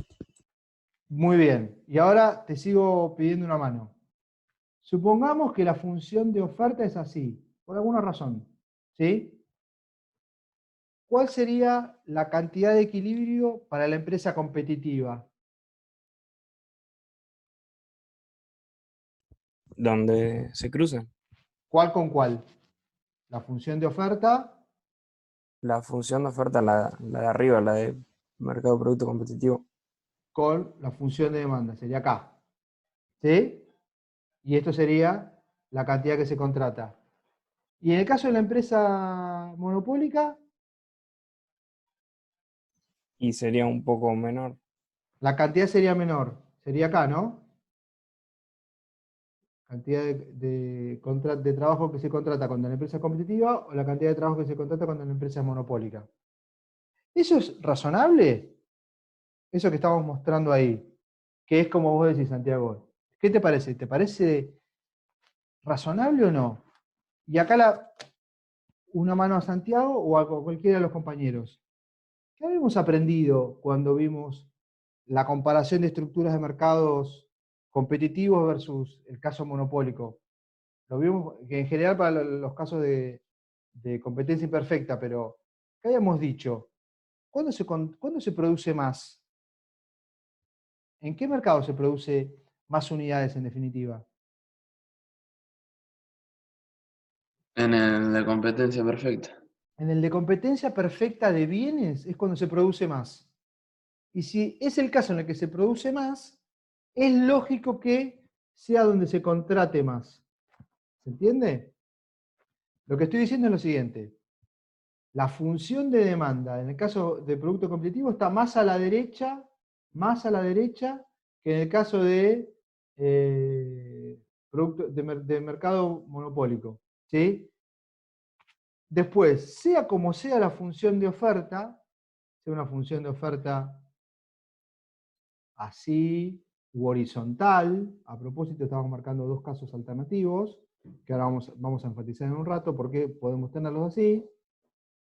Muy bien. Y ahora te sigo pidiendo una mano. Supongamos que la función de oferta es así, por alguna razón, ¿sí? ¿Cuál sería la cantidad de equilibrio para la empresa competitiva? Donde se cruzan. ¿Cuál con cuál? La función de oferta La función de oferta, la de arriba, la de mercado de producto competitivo. con la función de demanda, sería acá, ¿sí? Y esto sería la cantidad que se contrata. Y en el caso de la empresa monopólica, Y sería un poco menor. la cantidad sería menor, sería acá, ¿no? Cantidad de trabajo que se contrata cuando la empresa es competitiva o la cantidad de trabajo que se contrata cuando la empresa es monopólica. ¿Eso es razonable? Eso que estamos mostrando ahí, que es como vos decís, Santiago. ¿Qué te parece? ¿Te parece razonable o no? Y acá una mano a Santiago o a cualquiera de los compañeros. ¿Qué habíamos aprendido cuando vimos la comparación de estructuras de mercados competitivos versus el caso monopólico? Lo vimos que en general para los casos de competencia imperfecta, pero ¿qué habíamos dicho? ¿Cuándo se produce más? ¿En qué mercado se produce más unidades en definitiva? En el de competencia perfecta. En el de competencia perfecta de bienes es cuando se produce más. Y si es el caso en el que se produce más, es lógico que sea donde se contrate más. ¿Se entiende? Lo que estoy diciendo es lo siguiente. La función de demanda, en el caso de producto competitivo, está más a la derecha que en el caso de producto de mercado monopólico, ¿sí? Después, sea como sea la función de oferta, sea una función de oferta así u horizontal, a propósito estamos marcando dos casos alternativos, que ahora vamos a enfatizar en un rato porque podemos tenerlos así.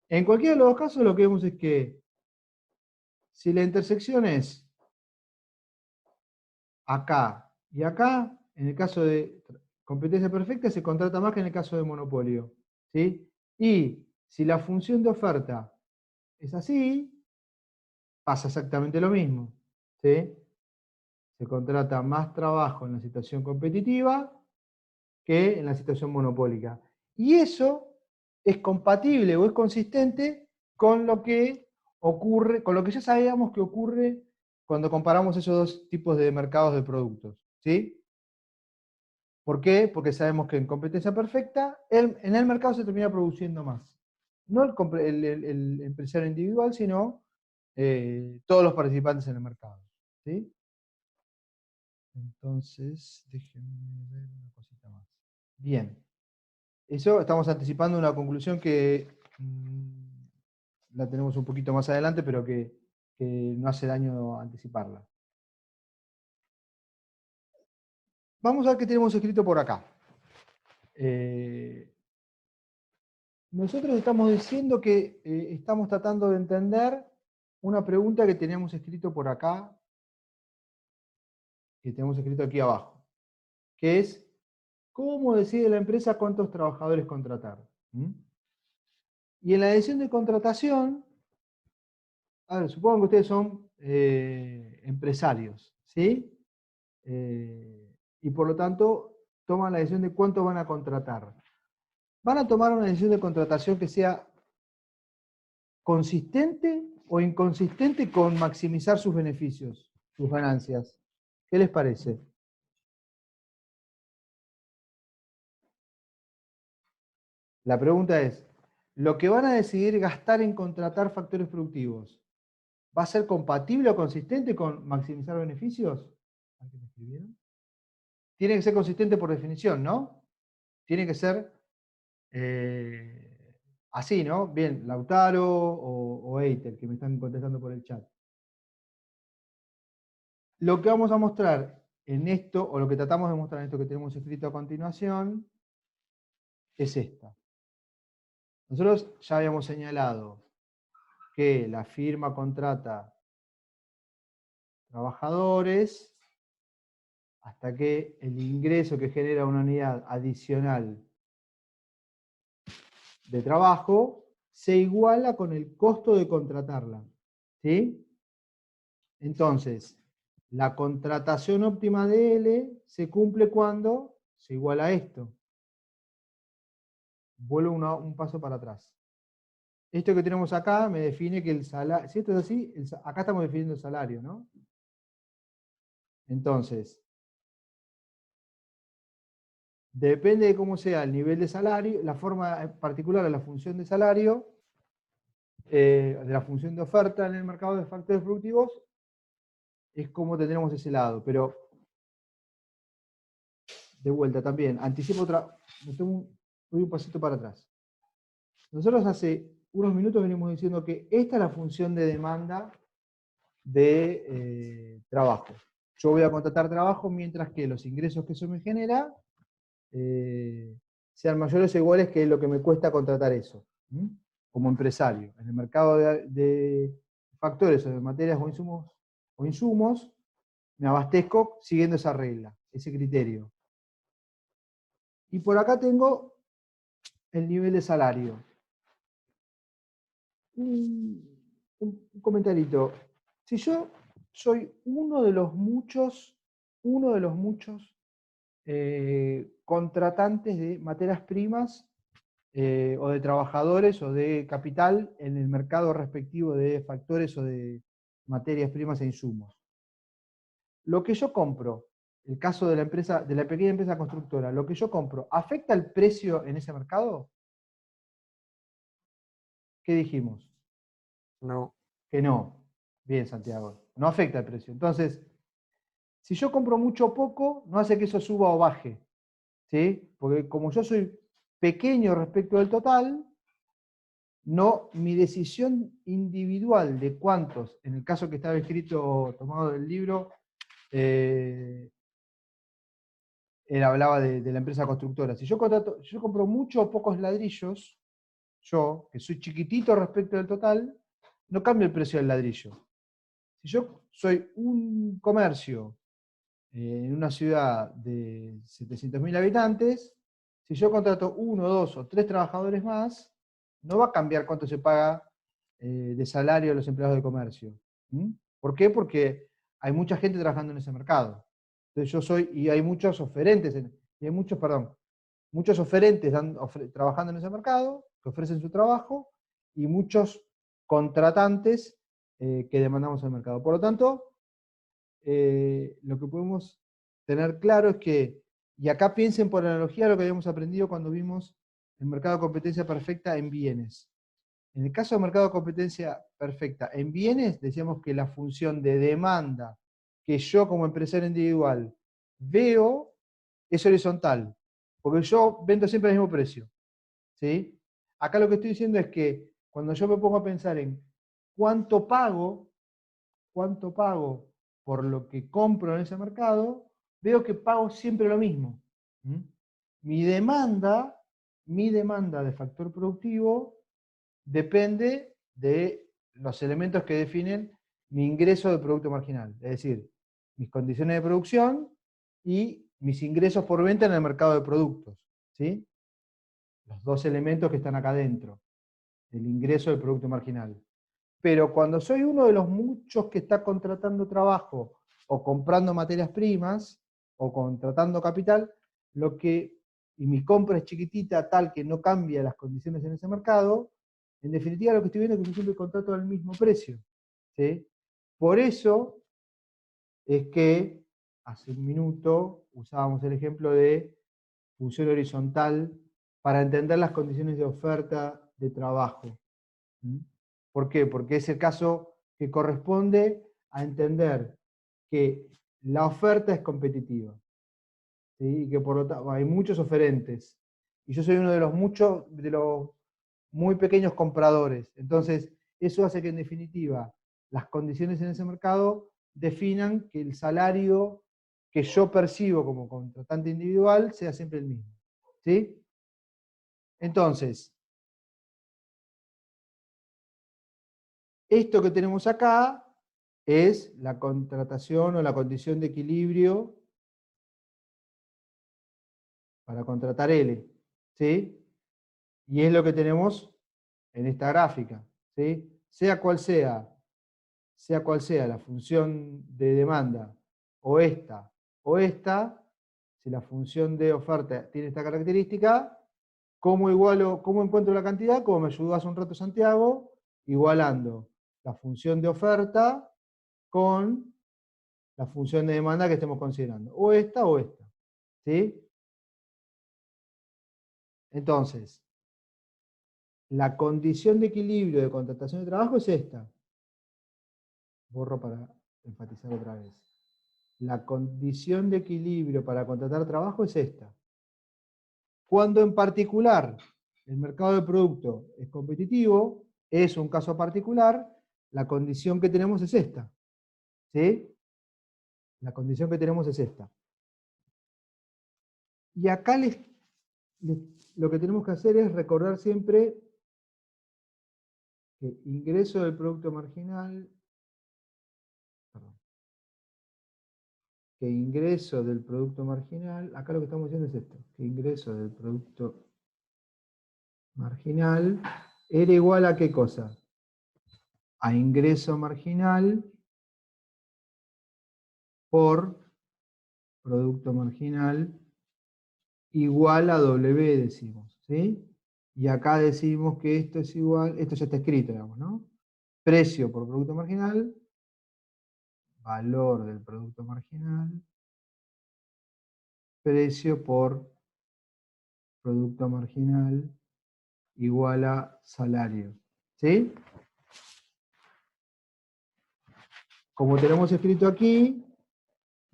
En cualquiera de los dos casos lo que vemos es que si la intersección es acá y acá, en el caso de competencia perfecta se contrata más que en el caso de monopolio, ¿sí? Y si la función de oferta es así, pasa exactamente lo mismo, ¿sí? Se contrata más trabajo en la situación competitiva que en la situación monopólica. Y eso es compatible o es consistente con lo que ocurre, con lo que ya sabíamos que ocurre cuando comparamos esos dos tipos de mercados de productos, ¿sí? ¿Por qué? Porque sabemos que en competencia perfecta, en el mercado se termina produciendo más. No el empresario individual, sino todos los participantes en el mercado, ¿sí? Entonces, déjenme ver una cosita más. Bien. Eso estamos anticipando una conclusión que la tenemos un poquito más adelante, pero que no hace daño anticiparla. Vamos a ver qué tenemos escrito por acá. Nosotros estamos diciendo que estamos tratando de entender una pregunta que teníamos escrito por acá, que tenemos escrito aquí abajo, que es, ¿cómo decide la empresa cuántos trabajadores contratar? Y en la decisión de contratación, a ver, supongo que ustedes son empresarios, ¿sí? Y por lo tanto, toman la decisión de cuánto van a contratar. ¿Van a tomar una decisión de contratación que sea consistente o inconsistente con maximizar sus beneficios, sus ganancias? ¿Qué les parece? La pregunta es, ¿lo que van a decidir gastar en contratar factores productivos va a ser compatible o consistente con maximizar beneficios? ¿Alguien me escribieron? Tiene que ser consistente por definición, ¿no? Tiene que ser así, ¿no? Bien, Lautaro o Eitel, que me están contestando por el chat. Lo que vamos a mostrar en esto, o lo que tratamos de mostrar en esto que tenemos escrito a continuación, es esta. Nosotros ya habíamos señalado que la firma contrata trabajadores hasta que el ingreso que genera una unidad adicional de trabajo se iguala con el costo de contratarla. ¿Sí? Entonces, la contratación óptima de L se cumple cuando se iguala a esto. Vuelvo un paso para atrás. Esto que tenemos acá me define que el salario, si esto es así, acá estamos definiendo el salario, ¿no? Entonces, depende de cómo sea el nivel de salario, la forma particular de la función de salario, de la función de oferta en el mercado de factores productivos, es como tendremos ese lado. Pero, de vuelta también, anticipo otra, voy un pasito para atrás. Nosotros hace unos minutos venimos diciendo que esta es la función de demanda de trabajo. Yo voy a contratar trabajo mientras que los ingresos que eso me genera sean mayores o iguales que lo que me cuesta contratar eso, como empresario. En el mercado de factores o de materias o insumos, me abastezco siguiendo esa regla, ese criterio. Y por acá tengo el nivel de salario. Un comentarito. Si yo soy uno de los muchos contratantes de materias primas o de trabajadores o de capital en el mercado respectivo de factores o de materias primas e insumos. Lo que yo compro, el caso de la empresa, de la pequeña empresa constructora, lo que yo compro, ¿afecta el precio en ese mercado? ¿Qué dijimos? No. Que no. Bien, Santiago. No afecta el precio. Entonces, si yo compro mucho o poco, no hace que eso suba o baje. ¿sí? Porque como yo soy pequeño respecto del total, no, mi decisión individual de cuántos, en el caso que estaba escrito, tomado del libro, él hablaba de la empresa constructora. Si yo compro muchos o pocos ladrillos, yo, que soy chiquitito respecto del total, no cambio el precio del ladrillo. Si yo soy un comercio en una ciudad de 700.000 habitantes, si yo contrato 1, 2 o 3 trabajadores más, no va a cambiar cuánto se paga de salario a los empleados de comercio. ¿Mm? ¿Por qué? Porque hay mucha gente trabajando en ese mercado. Entonces y hay muchos oferentes, y hay muchos, muchos oferentes trabajando en ese mercado, que ofrecen su trabajo, y muchos contratantes que demandamos al mercado. Por lo tanto, lo que podemos tener claro es que, y acá piensen por analogía lo que habíamos aprendido cuando vimos el mercado de competencia perfecta en bienes. En el caso del mercado de competencia perfecta en bienes, decíamos que la función de demanda que yo como empresario individual veo es horizontal, porque yo vendo siempre al mismo precio. ¿Sí? Acá lo que estoy diciendo es que cuando yo me pongo a pensar en cuánto pago por lo que compro en ese mercado, veo que pago siempre lo mismo. ¿Mm? Mi demanda de factor productivo depende de los elementos que definen mi ingreso de producto marginal, es decir, mis condiciones de producción y mis ingresos por venta en el mercado de productos. ¿Sí? Los dos elementos que están acá adentro, el ingreso del producto marginal. Pero cuando soy uno de los muchos que está contratando trabajo o comprando materias primas o contratando capital, y mi compra es chiquitita tal que no cambia las condiciones en ese mercado, en definitiva lo que estoy viendo es que yo siempre contrato al mismo precio. ¿Sí? Por eso es que hace un minuto usábamos el ejemplo de función horizontal para entender las condiciones de oferta de trabajo. ¿Mm? ¿Por qué? Porque es el caso que corresponde a entender que la oferta es competitiva, ¿sí? Y que por lo tanto hay muchos oferentes. Y yo soy uno de los muy pequeños compradores. Entonces, eso hace que en definitiva las condiciones en ese mercado definan que el salario que yo percibo como contratante individual sea siempre el mismo. ¿Sí? Entonces, esto que tenemos acá es la contratación o la condición de equilibrio para contratar L. ¿Sí? Y es lo que tenemos en esta gráfica. ¿Sí? Sea cual sea la función de demanda, o esta, si la función de oferta tiene esta característica, ¿cómo encuentro la cantidad? Como me ayudó hace un rato Santiago, igualando la función de oferta con la función de demanda que estemos considerando. O esta. ¿Sí? Entonces, la condición de equilibrio de contratación de trabajo es esta. Borro para enfatizar otra vez. La condición de equilibrio para contratar trabajo es esta. Cuando en particular el mercado de producto es competitivo, es un caso particular, la condición que tenemos es esta. ¿Sí? La condición que tenemos es esta. Y acá lo que tenemos que hacer es recordar siempre que ingreso del producto marginal, que ingreso del producto marginal, acá lo que estamos diciendo es esto, que ingreso del producto marginal era igual a ¿qué cosa? A ingreso marginal por producto marginal igual a W, decimos, ¿sí? Y acá decimos que esto es igual, esto ya está escrito, digamos, ¿no? Precio por producto marginal, valor del producto marginal, precio por producto marginal igual a salario, ¿sí? Como tenemos escrito aquí,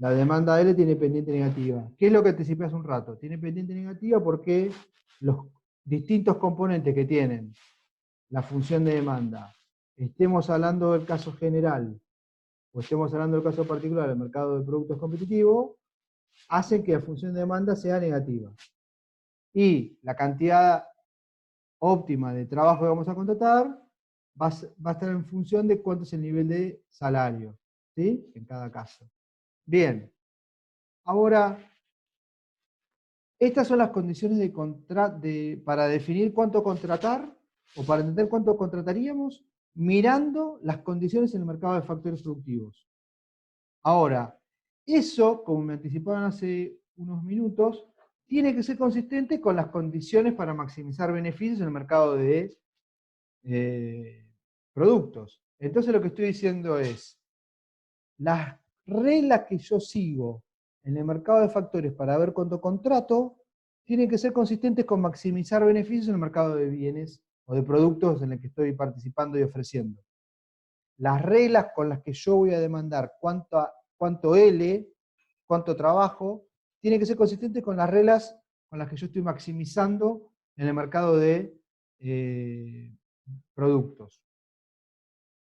La demanda L tiene pendiente negativa. ¿Qué es lo que anticipé hace un rato? Tiene pendiente negativa porque los distintos componentes que tienen la función de demanda, estemos hablando del caso general o estemos hablando del caso particular del mercado de productos competitivos, hacen que la función de demanda sea negativa. Y la cantidad óptima de trabajo que vamos a contratar va a estar en función de cuánto es el nivel de salario, ¿sí? En cada caso. Bien. Ahora, estas son las condiciones para definir cuánto contratar, o para entender cuánto contrataríamos, mirando las condiciones en el mercado de factores productivos. Ahora, eso, como me anticiparon hace unos minutos, tiene que ser consistente con las condiciones para maximizar beneficios en el mercado de productos. Entonces lo que estoy diciendo es, las reglas que yo sigo en el mercado de factores para ver cuánto contrato, tienen que ser consistentes con maximizar beneficios en el mercado de bienes o de productos en el que estoy participando y ofreciendo. Las reglas con las que yo voy a demandar cuánto L, cuánto trabajo, tienen que ser consistentes con las reglas con las que yo estoy maximizando en el mercado de productos.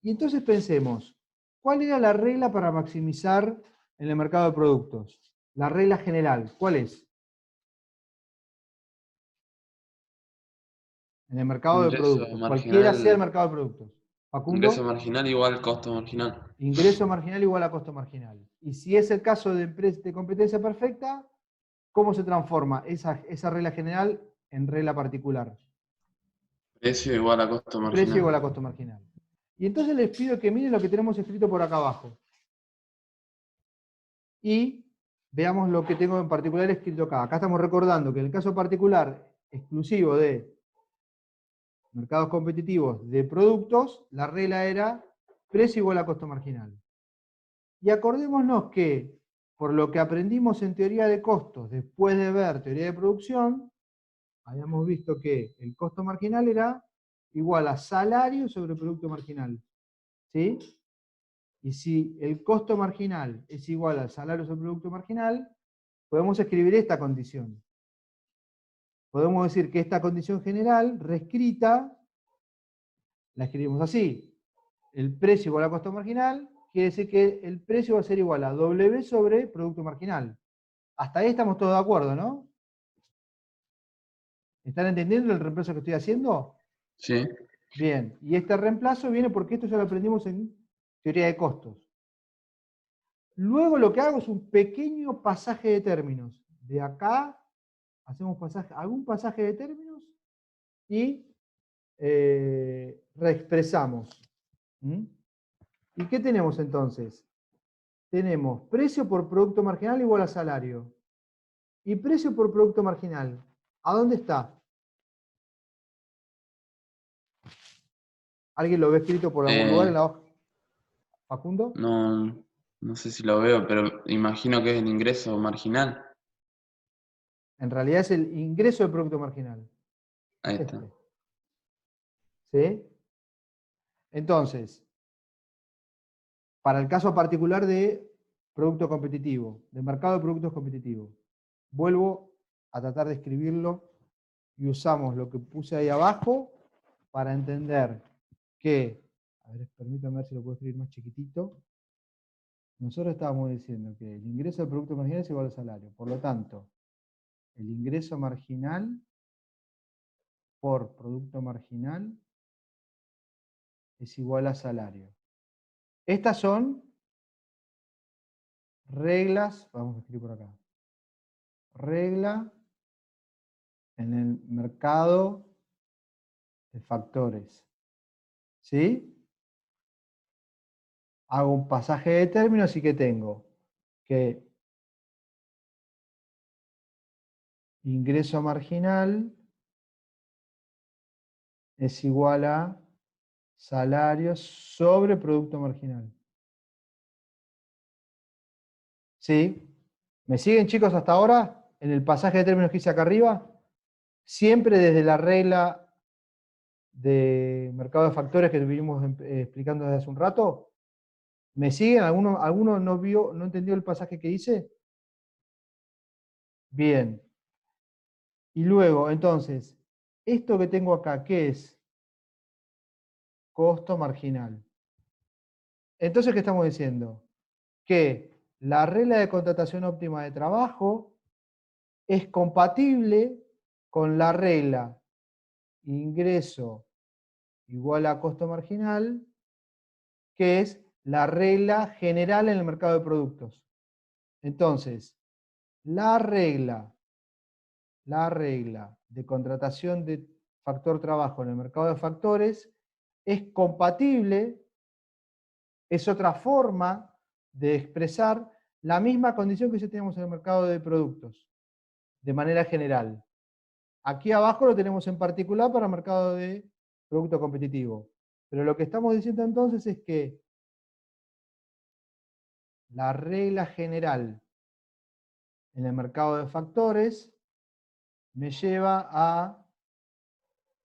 Y entonces pensemos, ¿cuál era la regla para maximizar en el mercado de productos? La regla general, ¿cuál es? En el mercado de Ingreso productos, cualquiera sea el marginal, mercado de productos. Facundo, ingreso marginal igual costo marginal. ingreso marginal igual a costo marginal. Y si es el caso de competencia perfecta, ¿cómo se transforma esa regla general en regla particular? Precio igual a costo Precio igual a marginal. costo marginal. Y entonces les pido que miren lo que tenemos escrito por acá abajo. Y veamos lo que tengo en particular escrito acá. Acá estamos recordando que en el caso particular exclusivo de mercados competitivos de productos, la regla era precio igual a costo marginal. Y acordémonos que, por lo que aprendimos en teoría de costos, después de ver teoría de producción, habíamos visto que el costo marginal era igual a salario sobre producto marginal. ¿Sí? Y si el costo marginal es igual al salario sobre producto marginal, podemos escribir esta condición. Podemos decir que esta condición general, reescrita, la escribimos así. El precio igual a costo marginal, quiere decir que el precio va a ser igual a W sobre producto marginal. Hasta ahí estamos todos de acuerdo, ¿no? ¿Están entendiendo el reemplazo que estoy haciendo? Sí. Bien, y este reemplazo viene porque esto ya lo aprendimos en teoría de costos. Luego lo que hago es un pequeño pasaje de términos. De acá hacemos algún pasaje de términos y reexpresamos. ¿Mm? ¿Y qué tenemos entonces? Tenemos precio por producto marginal igual a salario. ¿Y precio por producto marginal? ¿A dónde está? ¿Alguien lo ve escrito por algún lugar en la hoja? ¿Facundo? No sé si lo veo, pero imagino que es el ingreso marginal. En realidad es el ingreso del producto marginal. Ahí está. ¿Sí? Entonces, para el caso particular de producto competitivo, de mercado de productos competitivos, vuelvo a tratar de escribirlo y usamos lo que puse ahí abajo para entender que, a ver, permítanme ver si lo puedo escribir más chiquitito. Nosotros estábamos diciendo que el ingreso del producto marginal es igual al salario. Por lo tanto, el ingreso marginal por producto marginal es igual a salario. Estas son reglas, vamos a escribir por acá. Regla en el mercado de factores. ¿Sí? Hago un pasaje de términos y ¿qué tengo? Que ingreso marginal es igual a salario sobre producto marginal. ¿Sí? ¿Me siguen, chicos, hasta ahora? En el pasaje de términos que hice acá arriba. Siempre desde la regla de mercado de factores que estuvimos explicando desde hace un rato. ¿Me siguen? ¿Alguno no entendió el pasaje que hice? Bien. Y luego, entonces, esto que tengo acá, ¿qué es? Costo marginal. Entonces, ¿qué estamos diciendo? Que la regla de contratación óptima de trabajo es compatible con la regla ingreso igual a costo marginal, que es la regla general en el mercado de productos. Entonces, la regla de contratación de factor trabajo en el mercado de factores es compatible, es otra forma de expresar la misma condición que ya tenemos en el mercado de productos, de manera general. Aquí abajo lo tenemos en particular para el mercado de producto competitivo. Pero lo que estamos diciendo entonces es que la regla general en el mercado de factores me lleva a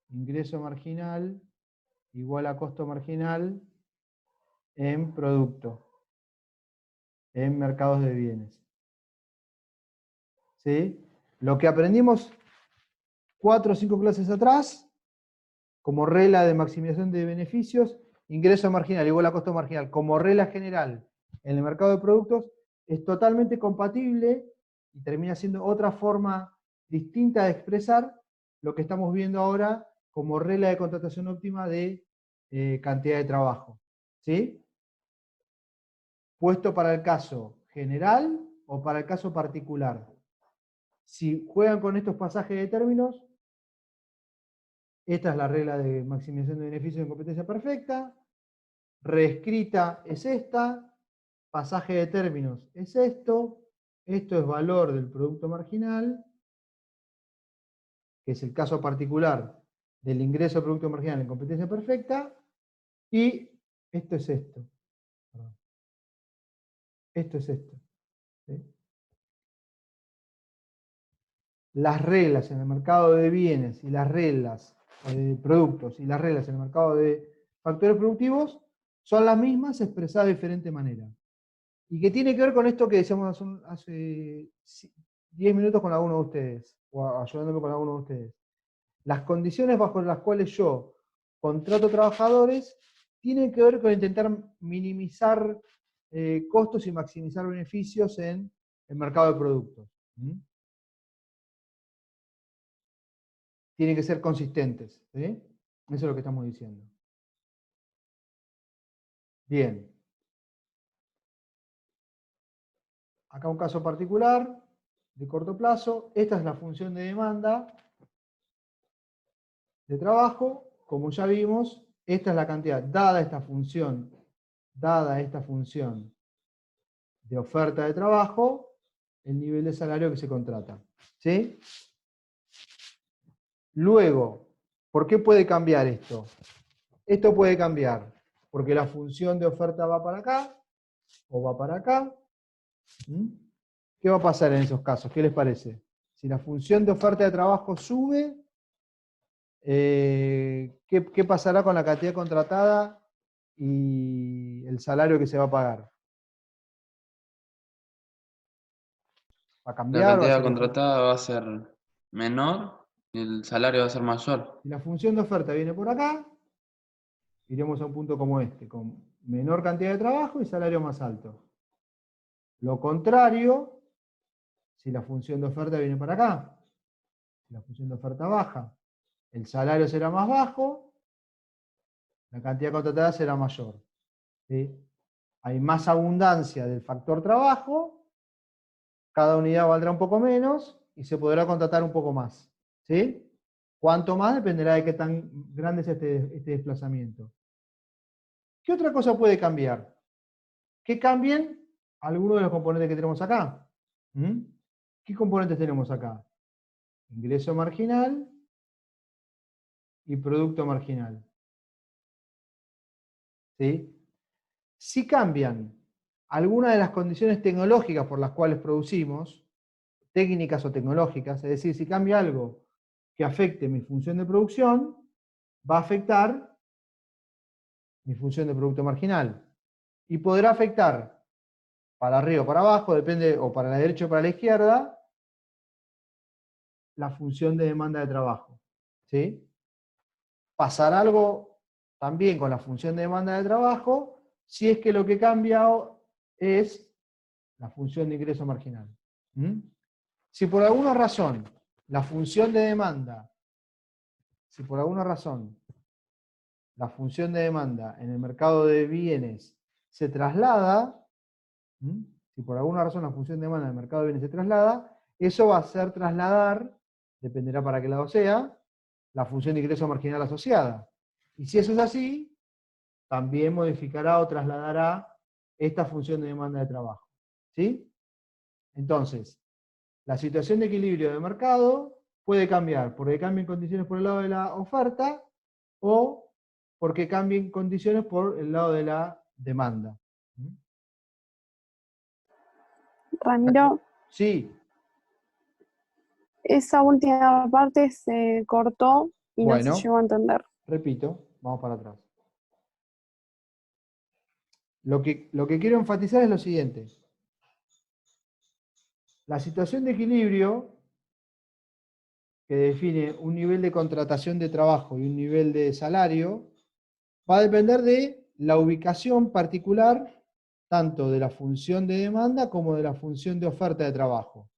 ingreso marginal igual a costo marginal en producto, en mercados de bienes. ¿Sí? Lo que aprendimos 4 o 5 clases atrás, como regla de maximización de beneficios, ingreso marginal igual a costo marginal, como regla general en el mercado de productos, es totalmente compatible y termina siendo otra forma distinta de expresar lo que estamos viendo ahora como regla de contratación óptima de cantidad de trabajo. ¿Sí? Puesto para el caso general o para el caso particular. Si juegan con estos pasajes de términos, esta es la regla de maximización de beneficios en competencia perfecta, reescrita es esta, pasaje de términos es esto es valor del producto marginal, que es el caso particular del ingreso de producto marginal en competencia perfecta, y esto es esto. Esto es esto. ¿Sí? Las reglas en el mercado de bienes y las reglas de productos y las reglas en el mercado de factores productivos son las mismas expresadas de diferente manera. Y que tiene que ver con esto que decíamos hace 10 minutos con alguno de ustedes, o ayudándome con alguno de ustedes. Las condiciones bajo las cuales yo contrato trabajadores tienen que ver con intentar minimizar costos y maximizar beneficios en el mercado de productos. Tienen que ser consistentes. ¿Sí? Eso es lo que estamos diciendo. Bien. Acá un caso particular de corto plazo. Esta es la función de demanda de trabajo. Como ya vimos, esta es la cantidad, dada esta función de oferta de trabajo, el nivel de salario que se contrata. ¿Sí? Luego, ¿por qué puede cambiar esto? Esto puede cambiar porque la función de oferta va para acá o va para acá. ¿Qué va a pasar en esos casos? ¿Qué les parece? Si la función de oferta de trabajo sube, ¿qué pasará con la cantidad contratada y el salario que se va a pagar? ¿Va a La cambiar? ¿Va a cantidad ser contratada va a ser menor y el salario va a ser mayor. Si la función de oferta viene por acá, iremos a un punto como este, con menor cantidad de trabajo y salario más alto. Lo contrario, si la función de oferta viene para acá, si la función de oferta baja, el salario será más bajo, la cantidad contratada será mayor. ¿Sí? Hay más abundancia del factor trabajo, cada unidad valdrá un poco menos y se podrá contratar un poco más. ¿Sí? Cuánto más dependerá de qué tan grande es este desplazamiento. ¿Qué otra cosa puede cambiar? Que cambien algunos de los componentes que tenemos acá. ¿Qué componentes tenemos acá? Ingreso marginal y producto marginal. ¿Sí? Si cambian algunas de las condiciones tecnológicas por las cuales producimos, técnicas o tecnológicas, es decir, si cambia algo que afecte mi función de producción, va a afectar mi función de producto marginal. y podrá afectar para arriba o para abajo, depende, o para la derecha o para la izquierda, la función de demanda de trabajo. ¿Sí? Pasará algo también con la función de demanda de trabajo si es que lo que cambia es la función de ingreso marginal. ¿Mm? Si por alguna razón la función de demanda, si por alguna razón la función de demanda en el mercado de bienes se traslada, ¿Mm? Si por alguna razón la función de demanda en el mercado de bienes se traslada, eso va a hacer trasladar, dependerá para qué lado sea, la función de ingreso marginal asociada. Y si eso es así, también modificará o trasladará esta función de demanda de trabajo. ¿Sí? Entonces, la situación de equilibrio de mercado puede cambiar porque cambien condiciones por el lado de la oferta o porque cambien condiciones por el lado de la demanda. Ramiro, Sí, esa última parte se cortó y no se bueno, llegó a entender. repito, vamos para atrás. Lo que quiero enfatizar es lo siguiente. La situación de equilibrio que define un nivel de contratación de trabajo y un nivel de salario va a depender de la ubicación particular tanto de la función de demanda como de la función de oferta de trabajo.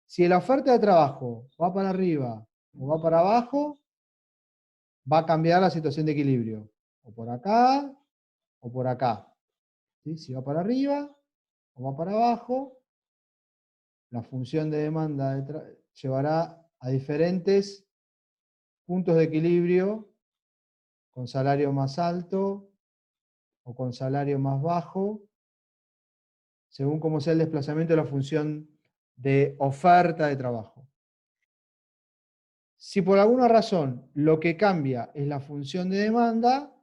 Si la oferta de trabajo va para arriba o va para abajo, va a cambiar la situación de equilibrio. O por acá o por acá. ¿Sí? Si va para arriba o va para abajo, la función de demanda llevará a diferentes puntos de equilibrio con salario más alto o con salario más bajo, según cómo sea el desplazamiento de la función de oferta de trabajo. Si por alguna razón lo que cambia es la función de demanda,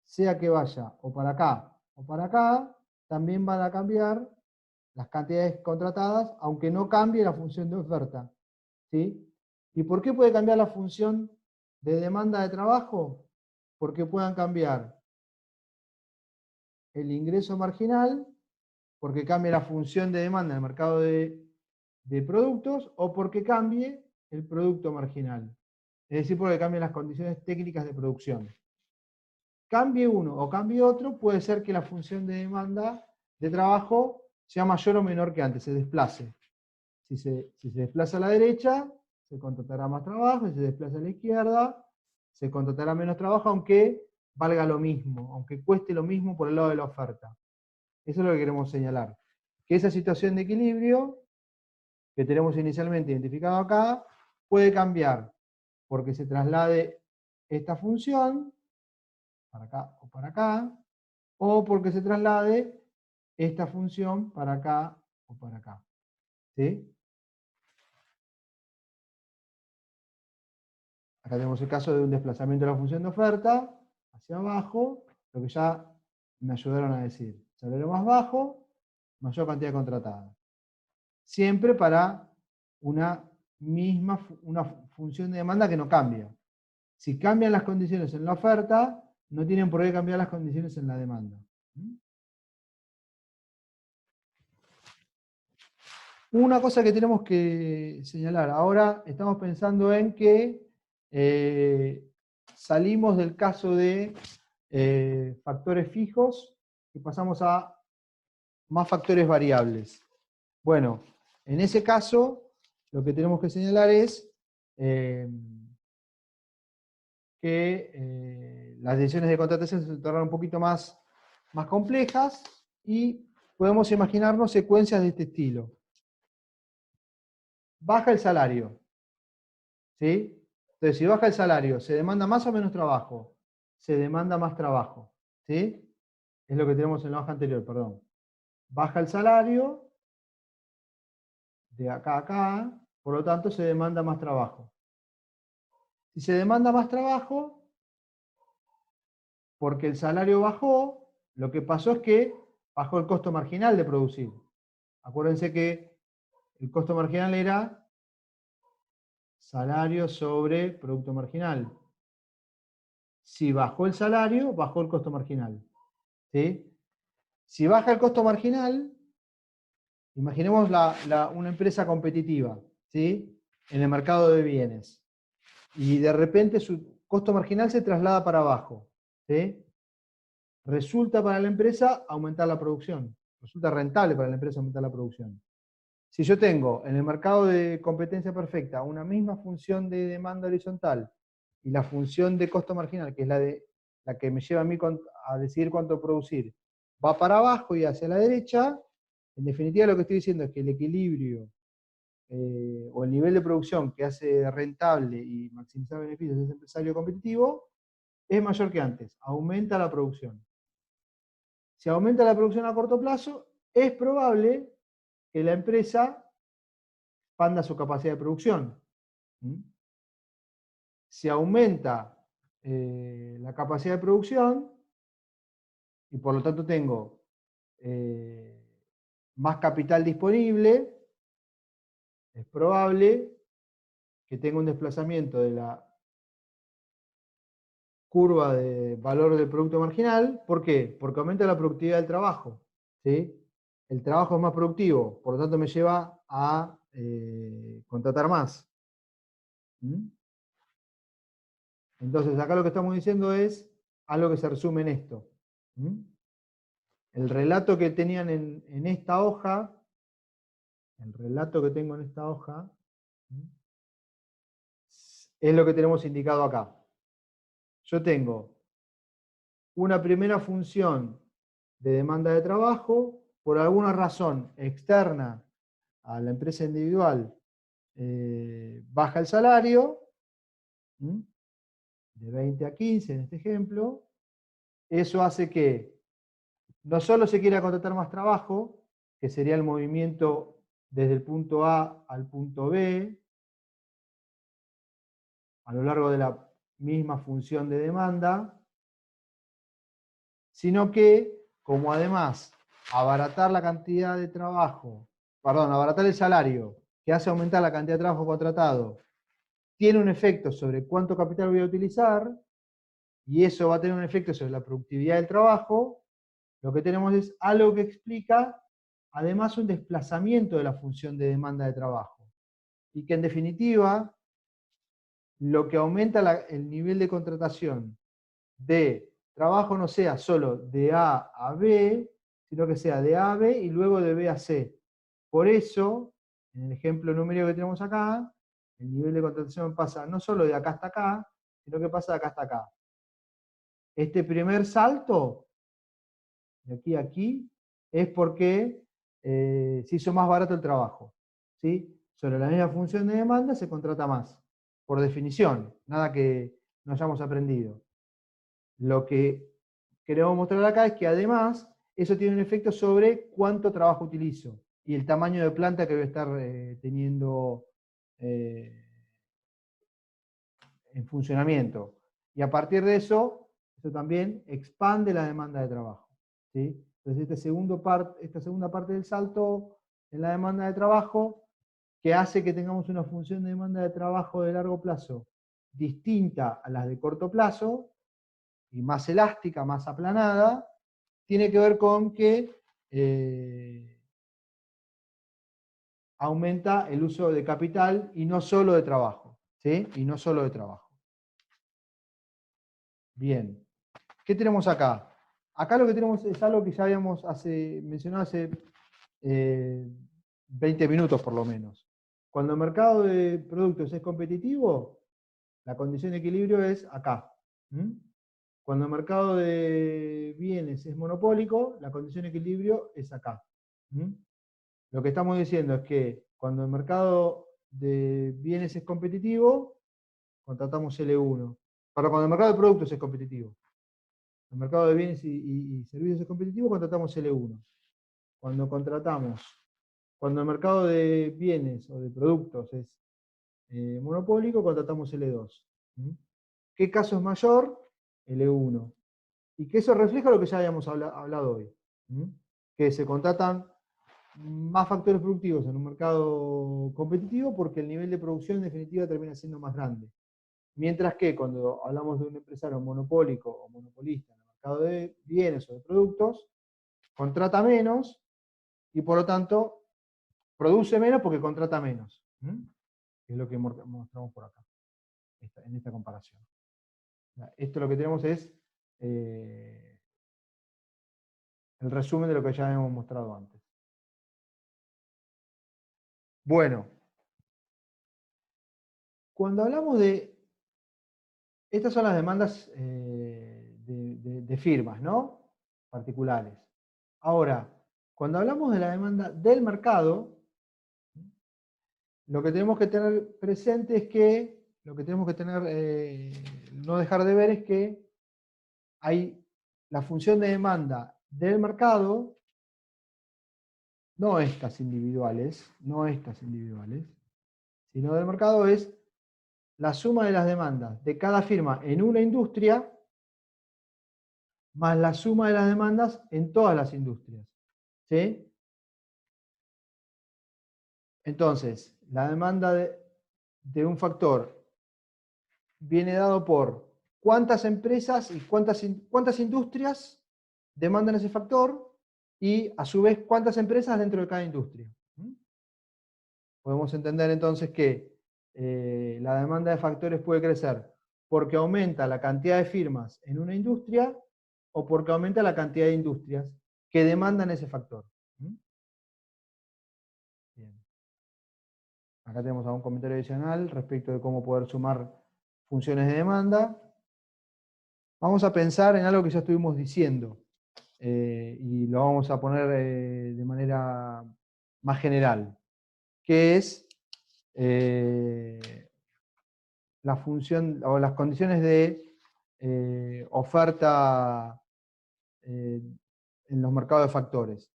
sea que vaya o para acá o para acá, también van a cambiar las cantidades contratadas, aunque no cambie la función de oferta. ¿Sí? ¿Y por qué puede cambiar la función de demanda de trabajo? Porque puedan cambiar el ingreso marginal, porque cambie la función de demanda en el mercado de productos, o porque cambie el producto marginal. Es decir, porque cambien las condiciones técnicas de producción. Cambie uno o cambie otro, puede ser que la función de demanda de trabajo sea mayor o menor que antes, se desplace. Si se desplaza a la derecha, se contratará más trabajo, si se desplaza a la izquierda, se contratará menos trabajo, aunque valga lo mismo, aunque cueste lo mismo por el lado de la oferta. Eso es lo que queremos señalar. Que esa situación de equilibrio que tenemos inicialmente identificado acá, puede cambiar porque se traslade esta función para acá o porque se traslade esta función para acá o para acá. ¿Sí? Acá tenemos el caso de un desplazamiento de la función de oferta hacia abajo, lo que ya me ayudaron a decir. Salario más bajo, mayor cantidad contratada. Siempre para una función de demanda que no cambia. Si cambian las condiciones en la oferta, no tienen por qué cambiar las condiciones en la demanda. Una cosa que tenemos que señalar, ahora estamos pensando en que salimos del caso de factores fijos y pasamos a más factores variables. Bueno, en ese caso, lo que tenemos que señalar es que las decisiones de contratación se tornan un poquito más complejas y podemos imaginarnos secuencias de este estilo. Baja el salario. ¿Sí? Entonces, si baja el salario, ¿se demanda más o menos trabajo? Se demanda más trabajo. ¿Sí? Es lo que tenemos en la hoja anterior, perdón. Baja el salario, de acá a acá, por lo tanto se demanda más trabajo. Si se demanda más trabajo, porque el salario bajó, lo que pasó es que bajó el costo marginal de producir. Acuérdense que el costo marginal era salario sobre producto marginal. Si bajó el salario, bajó el costo marginal. ¿Sí? Si baja el costo marginal, imaginemos una empresa competitiva, ¿sí? En el mercado de bienes. Y de repente su costo marginal se traslada para abajo, ¿sí? Resulta para la empresa aumentar la producción. Resulta rentable para la empresa aumentar la producción. Si yo tengo en el mercado de competencia perfecta una misma función de demanda horizontal y la función de costo marginal, que es la que me lleva a mí a decidir cuánto producir, va para abajo y hacia la derecha, en definitiva lo que estoy diciendo es que el equilibrio o el nivel de producción que hace rentable y maximizar beneficios de ese empresario competitivo es mayor que antes, aumenta la producción. Si aumenta la producción a corto plazo, es probable que la empresa expanda su capacidad de producción. Si aumenta la capacidad de producción, y por lo tanto tengo más capital disponible, es probable que tenga un desplazamiento de la curva de valor del producto marginal. ¿Por qué? Porque aumenta la productividad del trabajo, ¿sí? El trabajo es más productivo, por lo tanto me lleva a contratar más. Entonces, acá lo que estamos diciendo es algo que se resume en esto. El relato que tenían en esta hoja, el relato que tengo en esta hoja, es lo que tenemos indicado acá. Yo tengo una primera función de demanda de trabajo, por alguna razón externa a la empresa individual, baja el salario, de 20 a 15 en este ejemplo. Eso hace que no solo se quiera contratar más trabajo, que sería el movimiento desde el punto A al punto B, a lo largo de la misma función de demanda, sino que, como además abaratar la cantidad de trabajo, abaratar el salario, que hace aumentar la cantidad de trabajo contratado, tiene un efecto sobre cuánto capital voy a utilizar, y eso va a tener un efecto sobre la productividad del trabajo, lo que tenemos es algo que explica, además, un desplazamiento de la función de demanda de trabajo. Y que en definitiva, lo que aumenta el nivel de contratación de trabajo no sea solo de A a B, sino que sea de A a B y luego de B a C. Por eso, en el ejemplo numérico que tenemos acá, el nivel de contratación pasa no solo de acá hasta acá, sino que pasa de acá hasta acá. Este primer salto, de aquí a aquí, es porque se hizo más barato el trabajo, ¿sí? Sobre la misma función de demanda se contrata más, por definición, nada que no hayamos aprendido. Lo que queremos mostrar acá es que además eso tiene un efecto sobre cuánto trabajo utilizo y el tamaño de planta que voy a estar teniendo en funcionamiento. Y a partir de eso también expande la demanda de trabajo, ¿sí? Entonces esta segunda parte del salto en la demanda de trabajo, que hace que tengamos una función de demanda de trabajo de largo plazo distinta a las de corto plazo, y más elástica, más aplanada, tiene que ver con que aumenta el uso de capital y no solo de trabajo, ¿sí? Y no solo de trabajo. Bien. ¿Qué tenemos acá? Acá lo que tenemos es algo que ya habíamos mencionado hace 20 minutos por lo menos. Cuando el mercado de productos es competitivo, la condición de equilibrio es acá. Cuando el mercado de bienes es monopólico, la condición de equilibrio es acá. Lo que estamos diciendo es que cuando el mercado de bienes es competitivo, contratamos L1. Pero cuando el mercado de productos es competitivo, el mercado de bienes y servicios es competitivo, contratamos L1. Cuando el mercado de bienes o de productos es monopólico, contratamos L2. ¿Qué caso es mayor? L1. Y que eso refleja lo que ya habíamos hablado hoy. Que se contratan más factores productivos en un mercado competitivo porque el nivel de producción en definitiva termina siendo más grande. Mientras que cuando hablamos de un empresario monopólico o monopolista en el mercado de bienes o de productos, contrata menos y por lo tanto produce menos porque contrata menos. Es lo que mostramos por acá, en esta comparación. Esto lo que tenemos es el resumen de lo que ya hemos mostrado antes. Bueno, cuando hablamos de... Estas son las demandas de firmas, ¿no? Particulares. Ahora, cuando hablamos de la demanda del mercado, lo que tenemos que tener presente es que, lo que tenemos que tener, no dejar de ver es que hay la función de demanda del mercado, no estas individuales, sino del mercado es la suma de las demandas de cada firma en una industria más la suma de las demandas en todas las industrias. ¿Sí? Entonces, la demanda de un factor viene dado por cuántas empresas y cuántas industrias demandan ese factor y, a su vez, cuántas empresas dentro de cada industria. Podemos entender entonces que la demanda de factores puede crecer porque aumenta la cantidad de firmas en una industria o porque aumenta la cantidad de industrias que demandan ese factor. Bien. Acá tenemos algún comentario adicional respecto de cómo poder sumar funciones de demanda. Vamos a pensar en algo que ya estuvimos diciendo y lo vamos a poner de manera más general, que es la función o las condiciones de oferta en los mercados de factores.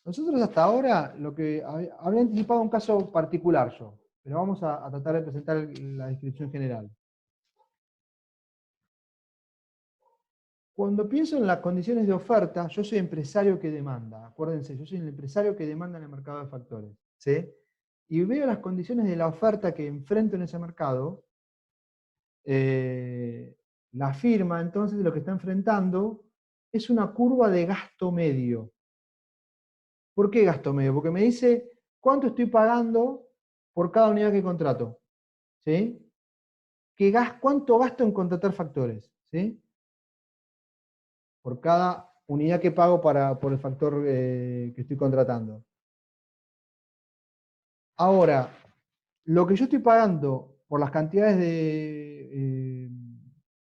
Nosotros hasta ahora, lo que había anticipado un caso particular yo, pero vamos a tratar de presentar la descripción general. Cuando pienso en las condiciones de oferta, yo soy empresario que demanda, acuérdense, yo soy el empresario que demanda en el mercado de factores, ¿sí? Y veo las condiciones de la oferta que enfrento en ese mercado, la firma entonces lo que está enfrentando es una curva de gasto medio. ¿Por qué gasto medio? Porque me dice cuánto estoy pagando por cada unidad que contrato. ¿Sí? ¿Cuánto gasto en contratar factores? ¿Sí? Por cada unidad que pago por el factor que estoy contratando. Ahora, lo que yo estoy pagando por las cantidades de...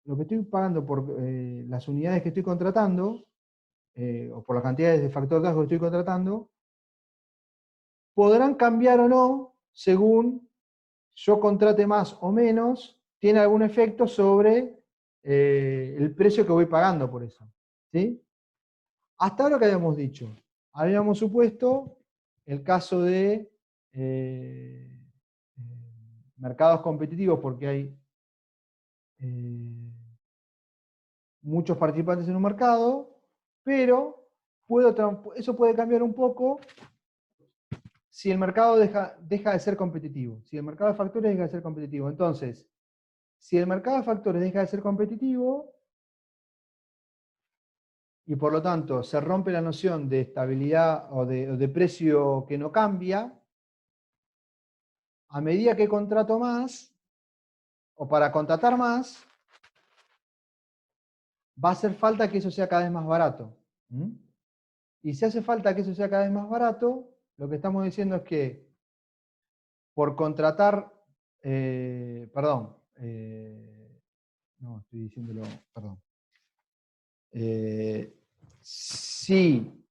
lo que estoy pagando por las unidades que estoy contratando, o por las cantidades de factor de gasto que estoy contratando, podrán cambiar o no según yo contrate más o menos, tiene algún efecto sobre el precio que voy pagando por eso. ¿Sí? Hasta ahora que habíamos dicho, habíamos supuesto el caso de mercados competitivos porque hay muchos participantes en un mercado, pero eso puede cambiar un poco si el mercado deja de ser competitivo, si el mercado de factores deja de ser competitivo. Entonces, si el mercado de factores deja de ser competitivo, y por lo tanto se rompe la noción de estabilidad o de precio que no cambia, a medida que contrato más, o para contratar más, va a hacer falta que eso sea cada vez más barato. Y si hace falta que eso sea cada vez más barato, lo que estamos diciendo es que por contratar, no, estoy diciéndolo, perdón. Sí,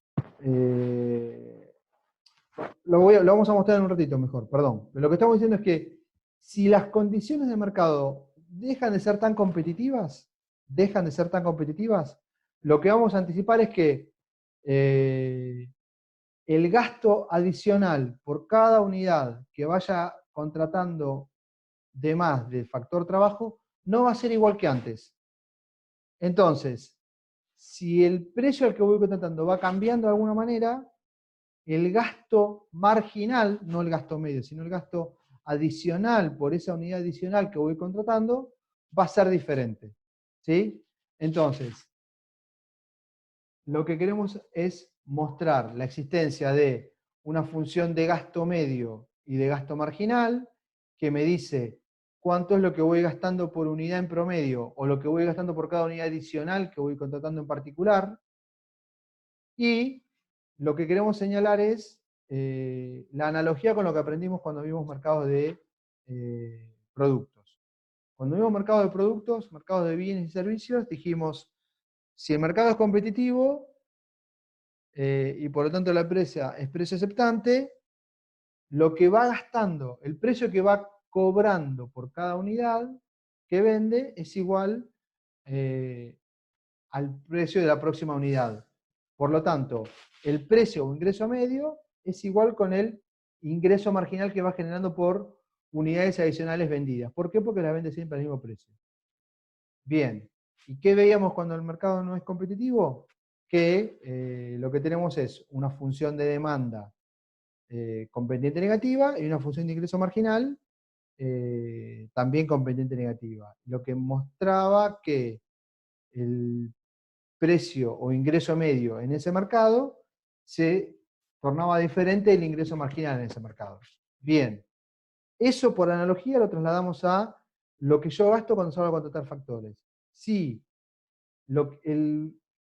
lo vamos a mostrar en un ratito mejor, perdón. Pero lo que estamos diciendo es que si las condiciones de mercado dejan de ser tan competitivas, lo que vamos a anticipar es que el gasto adicional por cada unidad que vaya contratando de más del factor trabajo no va a ser igual que antes. Entonces, si el precio al que voy contratando va cambiando de alguna manera, el gasto marginal, no el gasto medio, sino el gasto adicional por esa unidad adicional que voy contratando, va a ser diferente. ¿Sí? Entonces, lo que queremos es mostrar la existencia de una función de gasto medio y de gasto marginal, que me dice cuánto es lo que voy gastando por unidad en promedio, o lo que voy gastando por cada unidad adicional que voy contratando en particular. Y lo que queremos señalar es la analogía con lo que aprendimos cuando vimos mercados de productos. Cuando vimos mercados de productos, mercados de bienes y servicios, dijimos, si el mercado es competitivo, y por lo tanto la empresa es precio aceptante, lo que va gastando, el precio que va cobrando por cada unidad que vende es igual al precio de la próxima unidad. Por lo tanto, el precio o ingreso medio es igual con el ingreso marginal que va generando por unidades adicionales vendidas. ¿Por qué? Porque las vende siempre al mismo precio. Bien, ¿y qué veíamos cuando el mercado no es competitivo? Que lo que tenemos es una función de demanda con pendiente negativa y una función de ingreso marginal también con pendiente negativa. Lo que mostraba que el precio o ingreso medio en ese mercado se tornaba diferente del ingreso marginal en ese mercado. Bien, eso por analogía lo trasladamos a lo que yo gasto cuando salgo a contratar factores. Si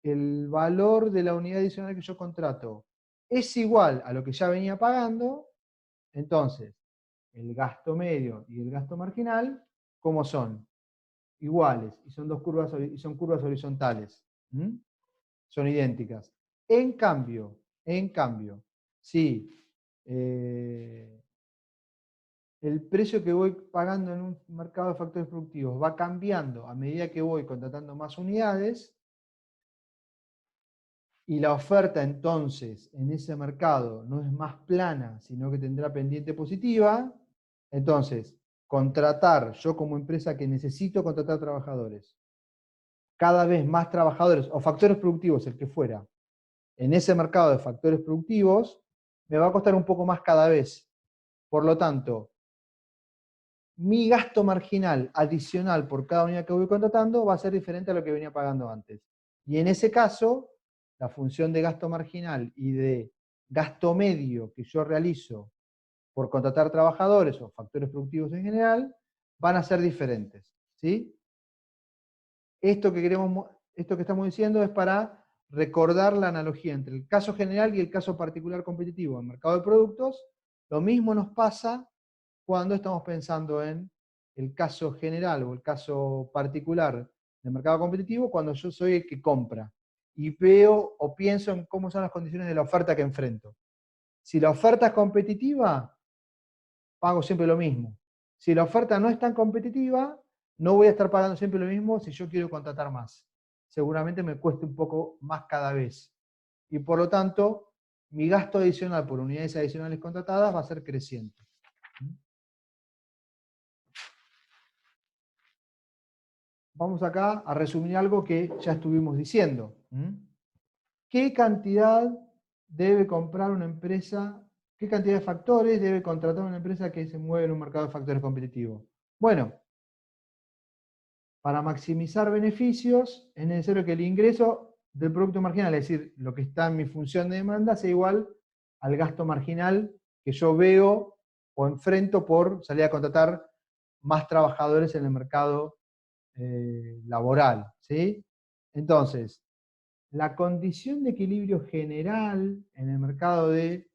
el valor de la unidad adicional que yo contrato es igual a lo que ya venía pagando, entonces el gasto medio y el gasto marginal, ¿cómo son? Iguales, y son curvas horizontales. ¿Mm? Son idénticas. En cambio, si el precio que voy pagando en un mercado de factores productivos va cambiando a medida que voy contratando más unidades, y la oferta entonces en ese mercado no es más plana, sino que tendrá pendiente positiva, entonces contratar, yo como empresa que necesito contratar trabajadores, cada vez más trabajadores o factores productivos, el que fuera, en ese mercado de factores productivos, me va a costar un poco más cada vez. Por lo tanto, mi gasto marginal adicional por cada unidad que voy contratando va a ser diferente a lo que venía pagando antes. Y en ese caso, la función de gasto marginal y de gasto medio que yo realizo por contratar trabajadores o factores productivos en general, van a ser diferentes. ¿Sí? Esto que estamos diciendo es para recordar la analogía entre el caso general y el caso particular competitivo en el mercado de productos. Lo mismo nos pasa cuando estamos pensando en el caso general o el caso particular del mercado competitivo, cuando yo soy el que compra y veo o pienso en cómo son las condiciones de la oferta que enfrento. Si la oferta es competitiva, pago siempre lo mismo. Si la oferta no es tan competitiva, no voy a estar pagando siempre lo mismo si yo quiero contratar más. Seguramente me cueste un poco más cada vez. Y por lo tanto, mi gasto adicional por unidades adicionales contratadas va a ser creciente. Vamos acá a resumir algo que ya estuvimos diciendo. ¿Qué cantidad debe comprar una empresa? ¿Qué cantidad de factores debe contratar una empresa que se mueve en un mercado de factores competitivos? Bueno, para maximizar beneficios es necesario que el ingreso del producto marginal, es decir, lo que está en mi función de demanda, sea igual al gasto marginal que yo veo o enfrento por salir a contratar más trabajadores en el mercado laboral. ¿Sí? Entonces, la condición de equilibrio general en el mercado de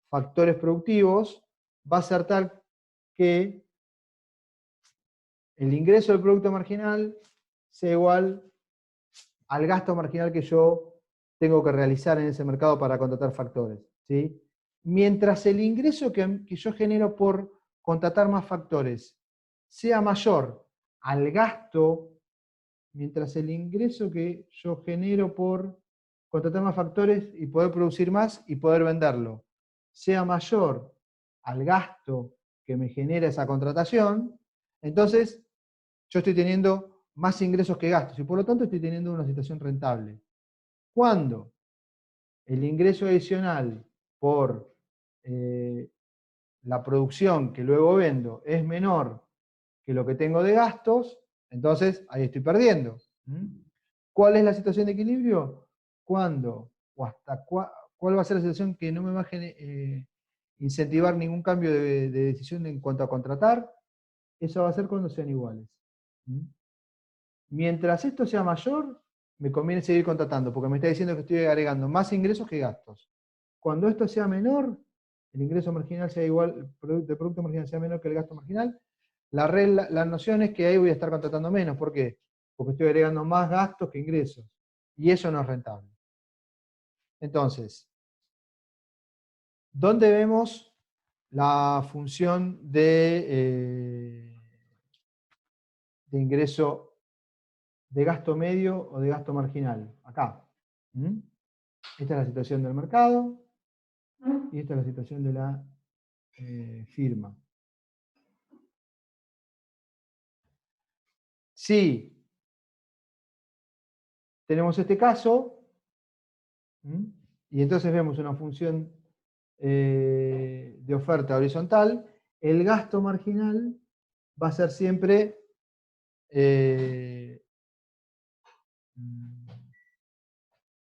factores productivos va a ser tal que el ingreso del producto marginal sea igual al gasto marginal que yo tengo que realizar en ese mercado para contratar factores. ¿Sí? Mientras el ingreso que yo genero por contratar más factores sea mayor al gasto, mientras el ingreso que yo genero por contratar más factores y poder producir más y poder venderlo sea mayor al gasto que me genera esa contratación, entonces yo estoy teniendo más ingresos que gastos y por lo tanto estoy teniendo una situación rentable. Cuando el ingreso adicional por la producción que luego vendo es menor que lo que tengo de gastos, entonces ahí estoy perdiendo. ¿Cuál es la situación de equilibrio? ¿Cuándo o hasta cuál va a ser la situación que no me va a incentivar ningún cambio de decisión en cuanto a contratar? Eso va a ser cuando sean iguales. ¿Mm? Mientras esto sea mayor, me conviene seguir contratando, porque me está diciendo que estoy agregando más ingresos que gastos. Cuando esto sea menor, el ingreso marginal sea igual, el producto marginal sea menor que el gasto marginal, la noción es que ahí voy a estar contratando menos. ¿Por qué? Porque estoy agregando más gastos que ingresos. Y eso no es rentable. Entonces, ¿dónde vemos la función de ingreso de gasto medio o de gasto marginal? Acá. ¿Mm? Esta es la situación del mercado y esta es la situación de la firma. Si tenemos este caso, y entonces vemos una función de oferta horizontal, el gasto marginal va a ser siempre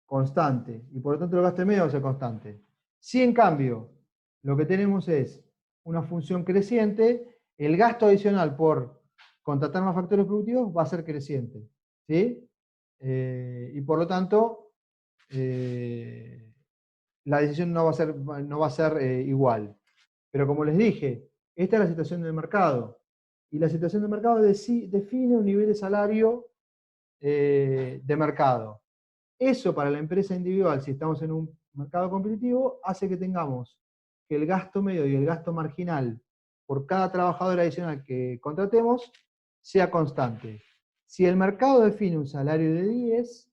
constante, y por lo tanto el gasto medio va a ser constante. Si en cambio lo que tenemos es una función creciente, el gasto adicional por contratar más factores productivos va a ser creciente. ¿Sí? Y por lo tanto, la decisión no va a ser igual. Pero como les dije, esta es la situación del mercado. Y la situación del mercado define un nivel de salario de mercado. Eso para la empresa individual, si estamos en un mercado competitivo, hace que tengamos que el gasto medio y el gasto marginal por cada trabajador adicional que contratemos sea constante. Si el mercado define un salario de 10,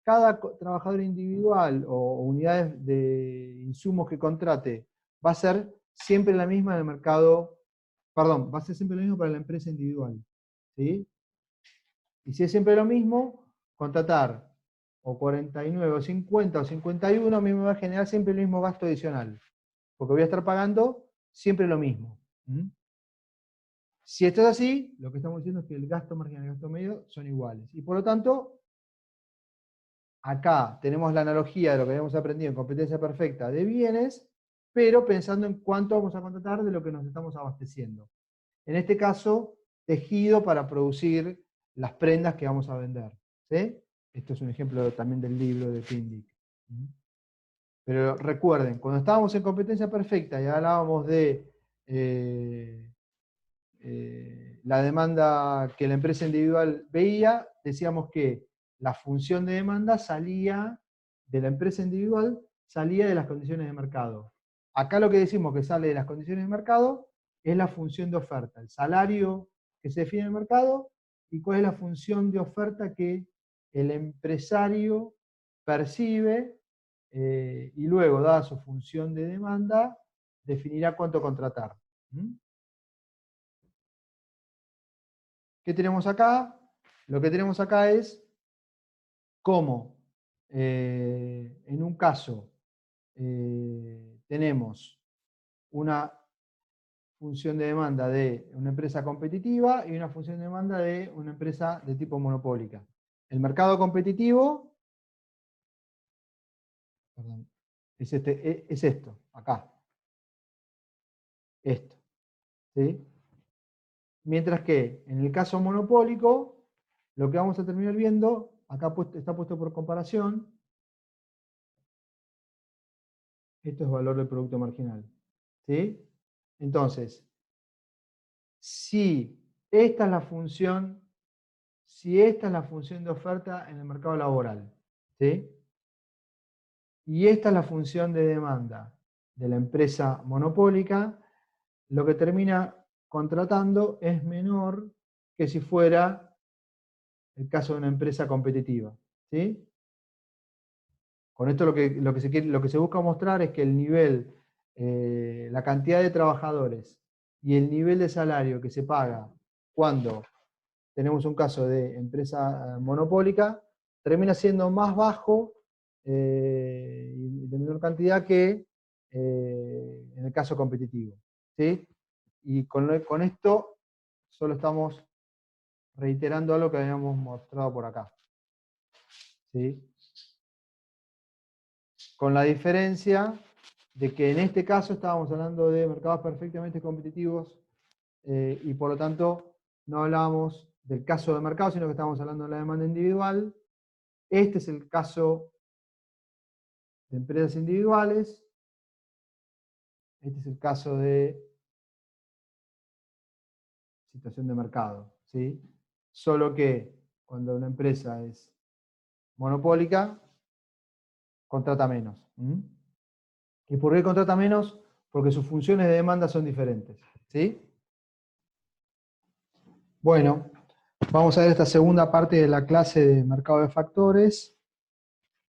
cada trabajador individual o unidades de insumos que contrate va a ser siempre la misma en el mercado, perdón, va a ser siempre lo mismo para la empresa individual. ¿Sí? Y si es siempre lo mismo, contratar o 49 o 50 o 51 a mí me va a generar siempre el mismo gasto adicional, porque voy a estar pagando siempre lo mismo. Si esto es así, lo que estamos diciendo es que el gasto marginal y el gasto medio son iguales. Y por lo tanto, acá tenemos la analogía de lo que habíamos aprendido en competencia perfecta de bienes, pero pensando en cuánto vamos a contratar de lo que nos estamos abasteciendo. En este caso, tejido para producir las prendas que vamos a vender. ¿Sí? Esto es un ejemplo también del libro de Pindick. Pero recuerden, cuando estábamos en competencia perfecta y hablábamos de la demanda que la empresa individual veía, decíamos que la función de demanda salía de la empresa individual, salía de las condiciones de mercado. Acá lo que decimos que sale de las condiciones de mercado es la función de oferta, el salario que se define en el mercado y cuál es la función de oferta que el empresario percibe y luego, dada su función de demanda, definirá cuánto contratar. ¿Qué tenemos acá? Lo que tenemos acá es cómo en un caso tenemos una función de demanda de una empresa competitiva y una función de demanda de una empresa de tipo monopólica. El mercado competitivo es esto, acá. Esto. ¿Sí? Mientras que en el caso monopólico, lo que vamos a terminar viendo, acá está puesto por comparación, esto es valor del producto marginal. ¿Sí? Entonces, si esta es la función de oferta en el mercado laboral, ¿sí? Y esta es la función de demanda de la empresa monopólica, lo que termina contratando es menor que si fuera el caso de una empresa competitiva. ¿Sí? Con esto lo que se busca mostrar es que el nivel, la cantidad de trabajadores y el nivel de salario que se paga cuando tenemos un caso de empresa monopólica, termina siendo más bajo y de menor cantidad que en el caso competitivo. ¿Sí? Y con esto solo estamos reiterando algo que habíamos mostrado por acá. ¿sí? Con la diferencia de que en este caso estábamos hablando de mercados perfectamente competitivos y por lo tanto no hablábamos del caso de mercado, sino que estábamos hablando de la demanda individual. Este es el caso de empresas individuales. Este es el caso de situación de mercado, ¿sí? Solo que cuando una empresa es monopólica, contrata menos. ¿Y por qué contrata menos? Porque sus funciones de demanda son diferentes, ¿sí? Bueno, vamos a ver esta segunda parte de la clase de mercado de factores.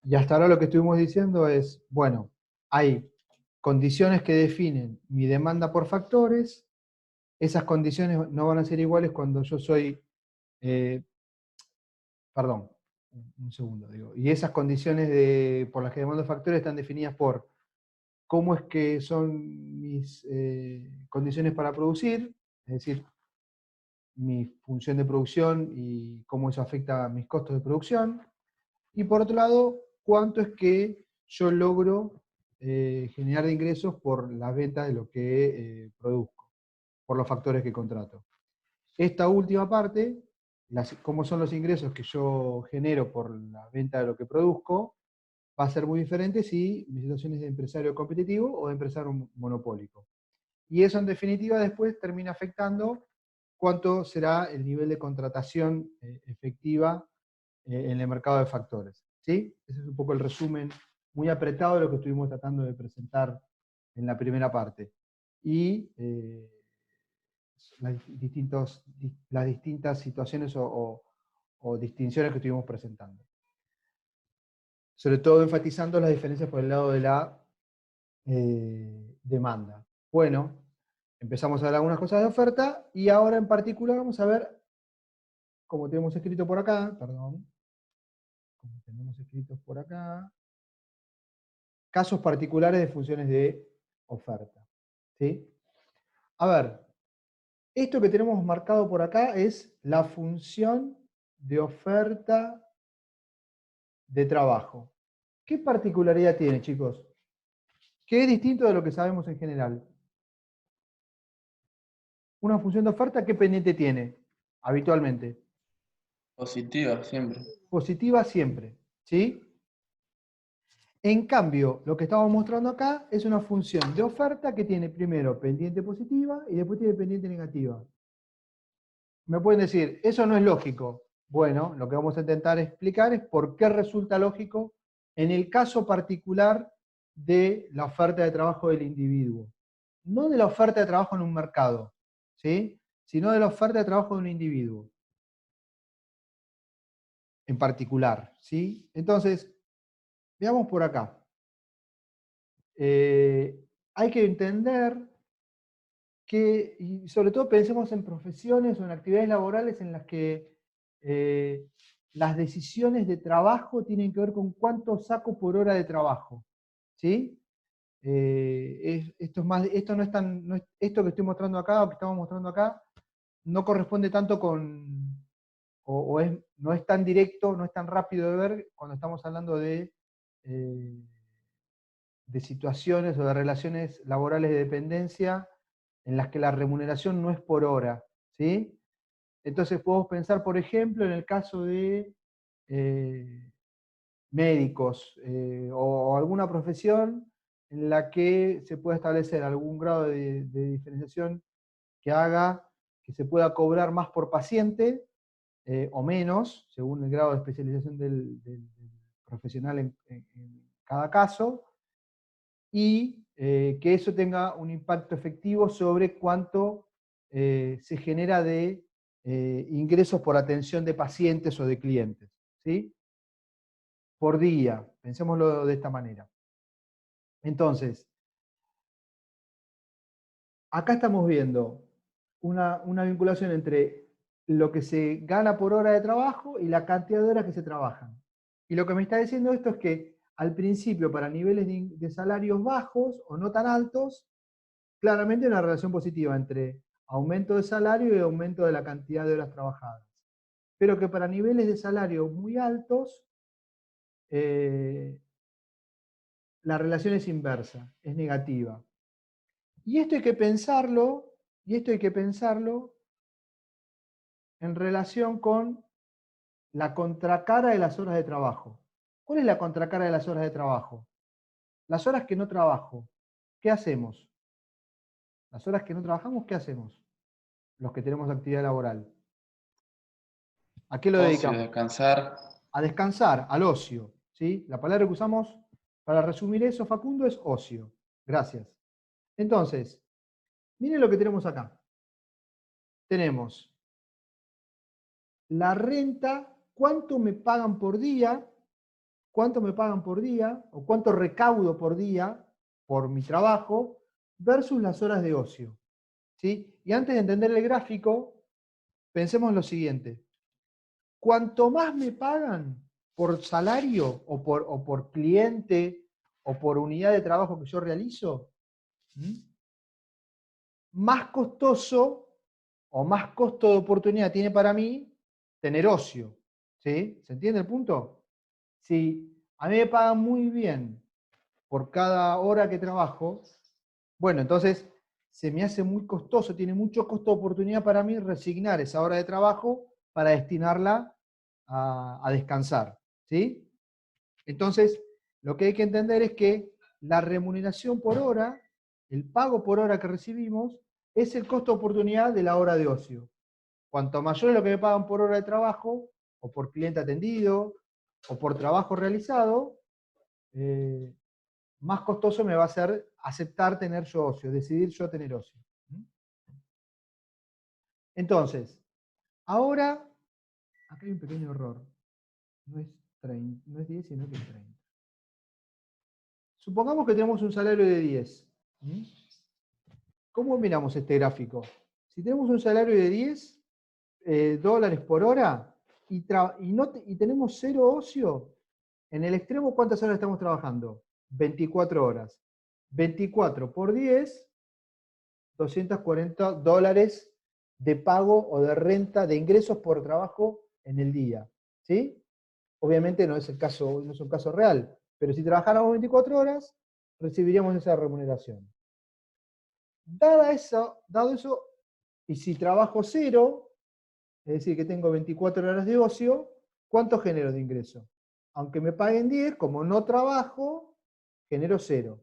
Y hasta ahora lo que estuvimos diciendo es, bueno, hay condiciones que definen mi demanda por factores. Esas condiciones no van a ser iguales cuando yo soy, perdón, un segundo, digo. Y esas condiciones por las que demando factores están definidas por cómo es que son mis condiciones para producir, es decir, mi función de producción y cómo eso afecta a mis costos de producción. Y por otro lado, cuánto es que yo logro generar de ingresos por las ventas de lo que produzco, por los factores que contrato. Esta última parte, cómo son los ingresos que yo genero por la venta de lo que produzco, va a ser muy diferente si mi situación es de empresario competitivo o de empresario monopólico. Y eso en definitiva después termina afectando cuánto será el nivel de contratación efectiva en el mercado de factores. ¿Sí? Ese es un poco el resumen muy apretado de lo que estuvimos tratando de presentar en la primera parte. Y las distintas situaciones o distinciones que estuvimos presentando. Sobre todo enfatizando las diferencias por el lado de la demanda. Bueno, empezamos a ver algunas cosas de oferta y ahora en particular vamos a ver, como tenemos escrito por acá, perdón, como tenemos escritos por acá, casos particulares de funciones de oferta. ¿Sí? A ver, esto que tenemos marcado por acá es la función de oferta de trabajo. ¿Qué particularidad tiene, chicos? ¿Qué es distinto de lo que sabemos en general? Una función de oferta, ¿qué pendiente tiene habitualmente? Positiva siempre. Positiva siempre, ¿sí? En cambio, lo que estamos mostrando acá es una función de oferta que tiene primero pendiente positiva y después tiene pendiente negativa. Me pueden decir, eso no es lógico. Bueno, lo que vamos a intentar explicar es por qué resulta lógico en el caso particular de la oferta de trabajo del individuo. No de la oferta de trabajo en un mercado, ¿sí? Sino de la oferta de trabajo de un individuo en particular, ¿sí? Entonces, veamos por acá. Hay que entender que, y sobre todo pensemos en profesiones o en actividades laborales en las que las decisiones de trabajo tienen que ver con cuánto saco por hora de trabajo, ¿sí? Esto no es tan, esto que estoy mostrando acá o que estamos mostrando acá no corresponde tanto con, no es tan directo, no es tan rápido de ver cuando estamos hablando de situaciones o de relaciones laborales de dependencia en las que la remuneración no es por hora, ¿sí? Entonces podemos pensar, por ejemplo, en el caso de médicos o alguna profesión en la que se pueda establecer algún grado de diferenciación que haga que se pueda cobrar más por paciente o menos, según el grado de especialización del profesional en cada caso, y que eso tenga un impacto efectivo sobre cuánto se genera de ingresos por atención de pacientes o de clientes, ¿sí? Por día, pensémoslo de esta manera. Entonces, acá estamos viendo una vinculación entre lo que se gana por hora de trabajo y la cantidad de horas que se trabajan. Y lo que me está diciendo esto es que al principio, para niveles de salarios bajos o no tan altos, claramente hay una relación positiva entre aumento de salario y aumento de la cantidad de horas trabajadas. Pero que para niveles de salario muy altos, la relación es inversa, es negativa. Y esto hay que pensarlo, en relación con la contracara de las horas de trabajo. ¿Cuál es la contracara de las horas de trabajo? Las horas que no trabajo. ¿Qué hacemos? Las horas que no trabajamos, ¿qué hacemos? Los que tenemos actividad laboral. ¿A qué lo Ocio, dedicamos? descansar. A descansar, al ocio. ¿Sí? La palabra que usamos para resumir eso, Facundo, es ocio. Gracias. Entonces, miren lo que tenemos acá. Tenemos la renta, cuánto me pagan por día, o cuánto recaudo por día por mi trabajo, versus las horas de ocio. ¿Sí? Y antes de entender el gráfico, pensemos en lo siguiente. Cuanto más me pagan por salario o por cliente o por unidad de trabajo que yo realizo, más costoso o más costo de oportunidad tiene para mí tener ocio. ¿Sí? ¿Se entiende el punto? Si a mí me pagan muy bien por cada hora que trabajo, bueno, entonces se me hace muy costoso, tiene mucho costo de oportunidad para mí resignar esa hora de trabajo para destinarla a descansar. ¿Sí? Entonces, lo que hay que entender es que la remuneración por hora, el pago por hora que recibimos, es el costo de oportunidad de la hora de ocio. Cuanto mayor es lo que me pagan por hora de trabajo, o por cliente atendido, o por trabajo realizado, más costoso me va a ser aceptar tener yo ocio, decidir yo tener ocio. Entonces, ahora, acá hay un pequeño error. No es 30, no es 10, sino que es 30. Supongamos que tenemos un salario de 10. ¿Cómo miramos este gráfico? Si tenemos un salario de 10 dólares por hora y tenemos cero ocio, en el extremo, ¿cuántas horas estamos trabajando? 24 horas. 24 por 10, 240 dólares de pago o de renta, de ingresos por trabajo en el día. ¿Sí? Obviamente no es el caso, no es un caso real, pero si trabajáramos 24 horas, recibiríamos esa remuneración. Dado eso, y si trabajo cero, es decir, que tengo 24 horas de ocio, ¿cuánto genero de ingreso? Aunque me paguen 10, como no trabajo, genero 0.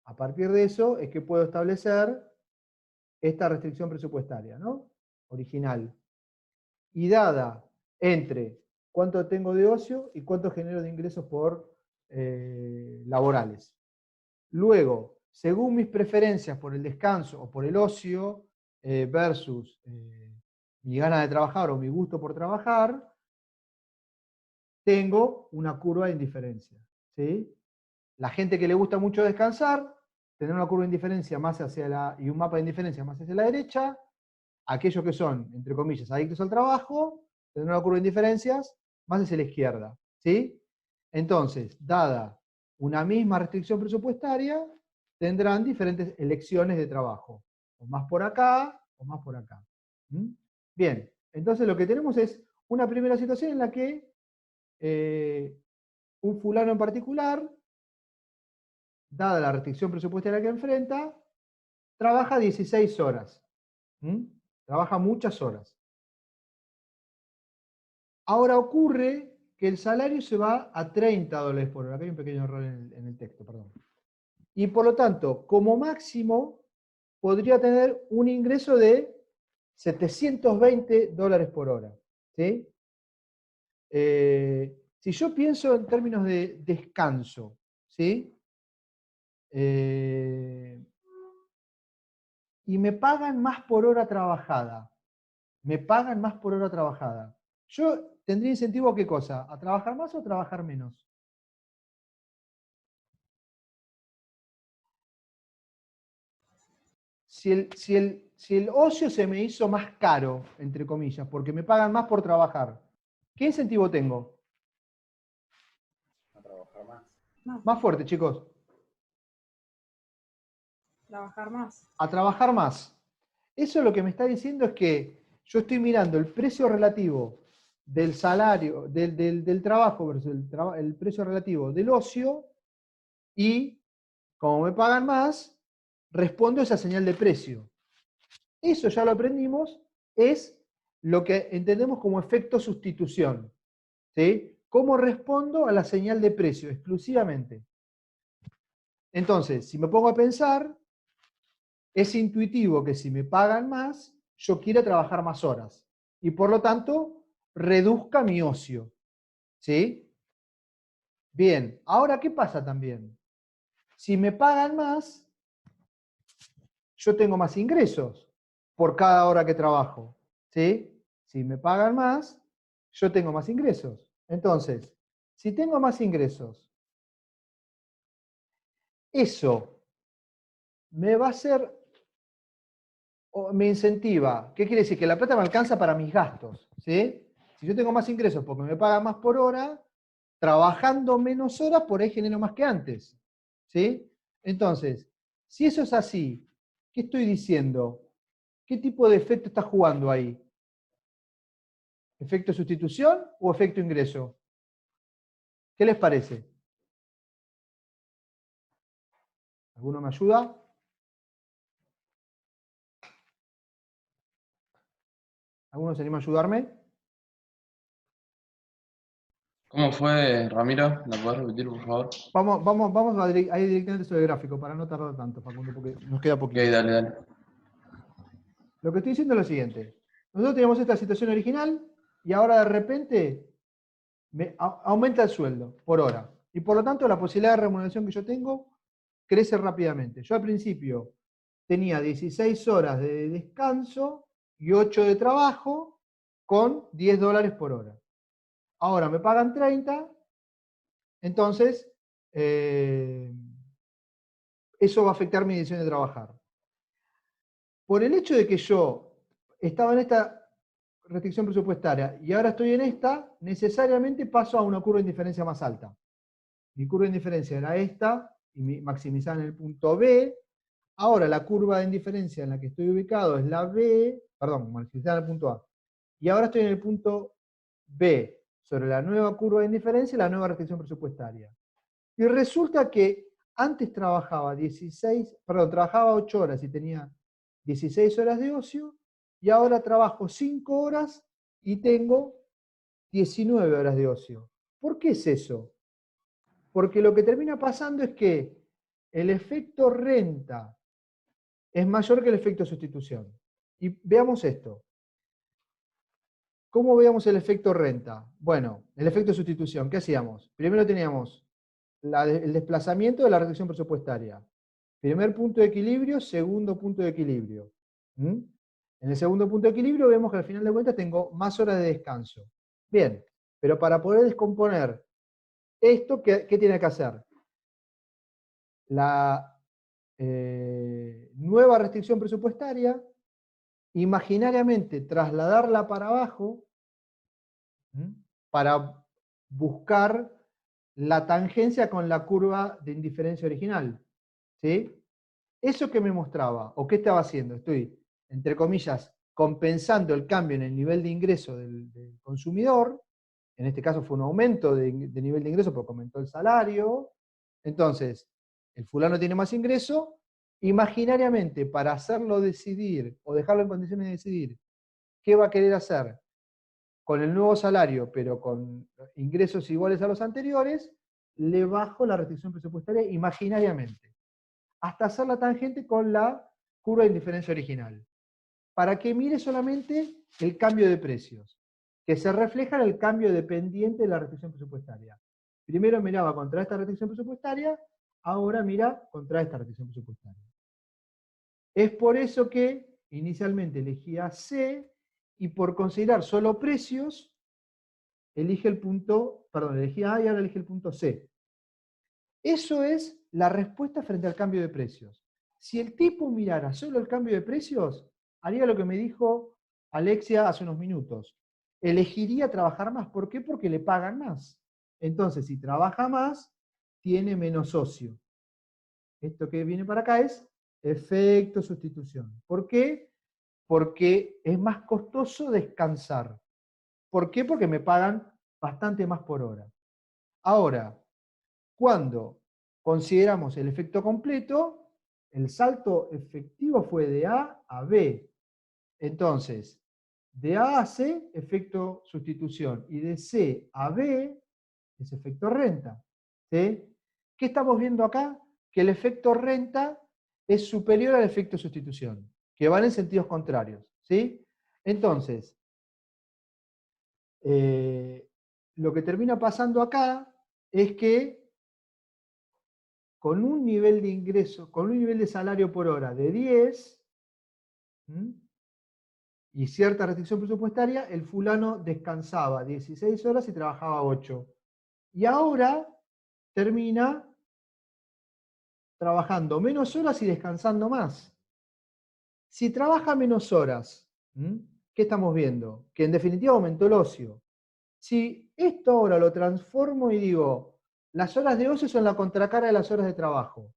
A partir de eso es que puedo establecer esta restricción presupuestaria, ¿no? Original. Y dada entre cuánto tengo de ocio y cuánto genero de ingresos por laborales. Luego, según mis preferencias por el descanso o por el ocio versus mi gana de trabajar o mi gusto por trabajar, tengo una curva de indiferencia. ¿Sí? La gente que le gusta mucho descansar, tener una curva de indiferencia más hacia y un mapa de indiferencia más hacia la derecha. Aquellos que son, entre comillas, adictos al trabajo, tener una curva de indiferencias más hacia la izquierda. ¿Sí? Entonces, dada una misma restricción presupuestaria, tendrán diferentes elecciones de trabajo. O más por acá, o más por acá. Bien, entonces lo que tenemos es una primera situación en la que un fulano en particular, dada la restricción presupuestaria que enfrenta, trabaja 16 horas. Trabaja muchas horas. Ahora ocurre que el salario se va a 30 dólares por hora. Acá hay un pequeño error en el texto, perdón. Y por lo tanto, como máximo, podría tener un ingreso de 720 dólares por hora. ¿Sí? Si yo pienso en términos de descanso, ¿sí? Y me pagan más por hora trabajada. Yo tendría incentivo a qué cosa, a trabajar más o a trabajar menos. Si el ocio se me hizo más caro, entre comillas, porque me pagan más por trabajar, ¿qué incentivo tengo? A trabajar más. Más fuerte, chicos. Trabajar más. A trabajar más. Eso lo que me está diciendo es que yo estoy mirando el precio relativo del salario, del trabajo versus el precio relativo del ocio, y como me pagan más, respondo a esa señal de precio. Eso ya lo aprendimos, es lo que entendemos como efecto sustitución. ¿Sí? ¿Cómo respondo a la señal de precio exclusivamente? Entonces, si me pongo a pensar, es intuitivo que si me pagan más, yo quiera trabajar más horas. Y por lo tanto, reduzca mi ocio. ¿Sí? Bien, ahora, ¿qué pasa también? Si me pagan más, yo tengo más ingresos por cada hora que trabajo. ¿Sí? Si me pagan más, yo tengo más ingresos. Entonces, si tengo más ingresos, eso me va a hacer, o me incentiva. ¿Qué quiere decir? Que la plata me alcanza para mis gastos. ¿Sí? Si yo tengo más ingresos porque me pagan más por hora, trabajando menos horas, por ahí genero más que antes. ¿Sí? Entonces, si eso es así, ¿qué estoy diciendo? ¿Qué tipo de efecto está jugando ahí? ¿Efecto sustitución o efecto ingreso? ¿Qué les parece? ¿Alguno me ayuda? ¿Alguno se anima a ayudarme? ¿Cómo fue, Ramiro? ¿La podés repetir, por favor? Vamos a ir directamente sobre el gráfico para no tardar tanto, Facundo, porque nos queda Ok, poquito. dale, dale. Lo que estoy diciendo es lo siguiente. Nosotros teníamos esta situación original y ahora de repente aumenta el sueldo por hora. Y por lo tanto la posibilidad de remuneración que yo tengo crece rápidamente. Yo al principio tenía 16 horas de descanso y 8 de trabajo con $10 por hora. Ahora me pagan 30, entonces eso va a afectar mi decisión de trabajar. Por el hecho de que yo estaba en esta restricción presupuestaria y ahora estoy en esta, necesariamente paso a una curva de indiferencia más alta. Mi curva de indiferencia era esta, y maximizada en el punto B. Ahora la curva de indiferencia en la que estoy ubicado es la B, perdón, maximizada en el punto A. Y ahora estoy en el punto B, sobre la nueva curva de indiferencia y la nueva restricción presupuestaria. Y resulta que antes trabajaba 8 horas y tenía 16 horas de ocio, y ahora trabajo 5 horas y tengo 19 horas de ocio. ¿Por qué es eso? Porque lo que termina pasando es que el efecto renta es mayor que el efecto sustitución. Y veamos esto. ¿Cómo veamos el efecto renta? Bueno, el efecto sustitución, ¿qué hacíamos? Primero teníamos el desplazamiento de la reducción presupuestaria. Primer punto de equilibrio, segundo punto de equilibrio. ¿Mm? En el segundo punto de equilibrio vemos que al final de cuentas tengo más horas de descanso. Bien, pero para poder descomponer esto, ¿qué tiene que hacer? La nueva restricción presupuestaria, imaginariamente trasladarla para abajo, para buscar la tangencia con la curva de indiferencia original. ¿Sí? ¿Eso que me mostraba? ¿O qué estaba haciendo? Estoy, entre comillas, compensando el cambio en el nivel de ingreso del consumidor. En este caso fue un aumento de nivel de ingreso porque aumentó el salario. Entonces, el fulano tiene más ingreso. Imaginariamente, para hacerlo decidir o dejarlo en condiciones de decidir qué va a querer hacer con el nuevo salario, pero con ingresos iguales a los anteriores, le bajo la restricción presupuestaria imaginariamente, hasta hacer la tangente con la curva de indiferencia original, para que mire solamente el cambio de precios, que se refleja en el cambio dependiente de la restricción presupuestaria. Primero miraba contra esta restricción presupuestaria, ahora mira contra esta restricción presupuestaria. Es por eso que inicialmente elegía C, y por considerar solo precios, elegía A y ahora elige el punto C. Eso es la respuesta frente al cambio de precios. Si el tipo mirara solo el cambio de precios, haría lo que me dijo Alexia hace unos minutos. Elegiría trabajar más. ¿Por qué? Porque le pagan más. Entonces, si trabaja más, tiene menos ocio. Esto que viene para acá es efecto sustitución. ¿Por qué? Porque es más costoso descansar. ¿Por qué? Porque me pagan bastante más por hora. Ahora, cuando consideramos el efecto completo, el salto efectivo fue de A a B. Entonces, de A a C, efecto sustitución, y de C a B es efecto renta. ¿Sí? ¿Qué estamos viendo acá? Que el efecto renta es superior al efecto sustitución, que van en sentidos contrarios. ¿Sí? Entonces, lo que termina pasando acá es que con un nivel de ingreso, con un nivel de salario por hora de 10, ¿m? Y cierta restricción presupuestaria, el fulano descansaba 16 horas y trabajaba 8. Y ahora termina trabajando menos horas y descansando más. Si trabaja menos horas, ¿qué estamos viendo? Que en definitiva aumentó el ocio. Si esto ahora lo transformo y digo, las horas de ocio son la contracara de las horas de trabajo,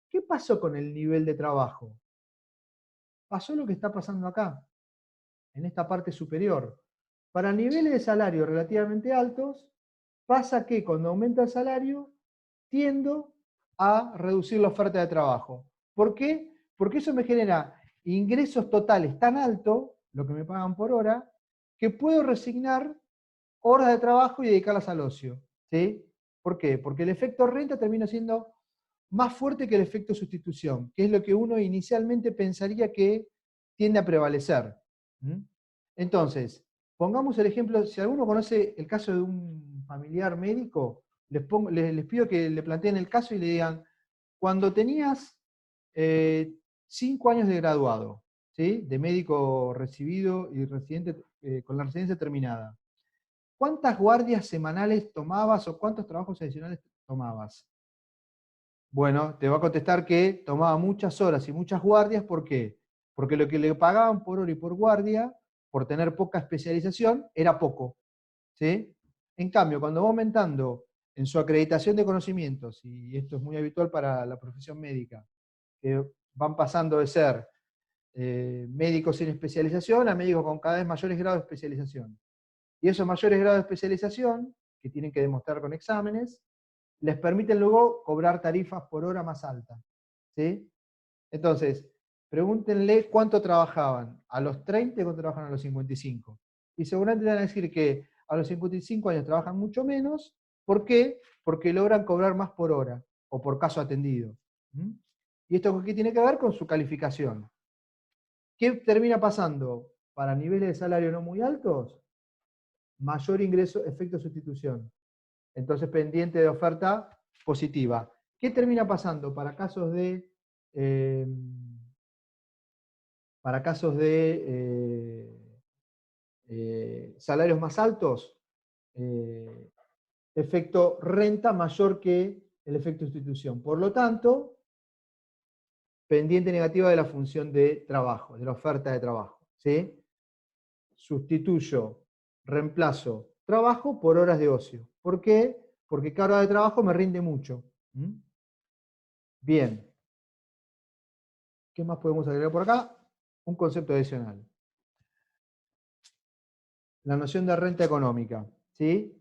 ¿qué pasó con el nivel de trabajo? Pasó lo que está pasando acá, en esta parte superior. Para niveles de salario relativamente altos, pasa que cuando aumenta el salario, tiendo a reducir la oferta de trabajo. ¿Por qué? Porque eso me genera ingresos totales tan altos, lo que me pagan por hora, que puedo resignar horas de trabajo y dedicarlas al ocio. ¿Sí? ¿Por qué? Porque el efecto renta termina siendo más fuerte que el efecto sustitución, que es lo que uno inicialmente pensaría que tiende a prevalecer. Entonces, pongamos el ejemplo, si alguno conoce el caso de un familiar médico, les pido que le planteen el caso y le digan, cuando tenías 5 años de graduado, ¿sí? De médico recibido y residente con la residencia terminada, ¿cuántas guardias semanales tomabas o cuántos trabajos adicionales tomabas? Bueno, te va a contestar que tomaba muchas horas y muchas guardias. ¿Por qué? Porque lo que le pagaban por hora y por guardia, por tener poca especialización, era poco. ¿Sí? En cambio, cuando va aumentando en su acreditación de conocimientos, y esto es muy habitual para la profesión médica, que van pasando de ser médicos sin especialización a médicos con cada vez mayores grados de especialización. Y esos mayores grados de especialización, que tienen que demostrar con exámenes, les permiten luego cobrar tarifas por hora más altas. ¿Sí? Entonces, pregúntenle cuánto trabajaban a los 30 y cuánto trabajan a los 55. Y seguramente van a decir que a los 55 años trabajan mucho menos. ¿Por qué? Porque logran cobrar más por hora o por caso atendido. ¿Y esto qué tiene que ver con su calificación? ¿Qué termina pasando? Para niveles de salario no muy altos, mayor ingreso, efecto sustitución. Entonces, pendiente de oferta positiva. ¿Qué termina pasando para casos de salarios más altos? Efecto renta mayor que el efecto sustitución. Por lo tanto, pendiente negativa de la función de trabajo, de la oferta de trabajo. ¿Sí? Sustituyo, reemplazo trabajo por horas de ocio. ¿Por qué? Porque cada hora de trabajo me rinde mucho. Bien. ¿Qué más podemos agregar por acá? Un concepto adicional. La noción de renta económica. ¿Sí?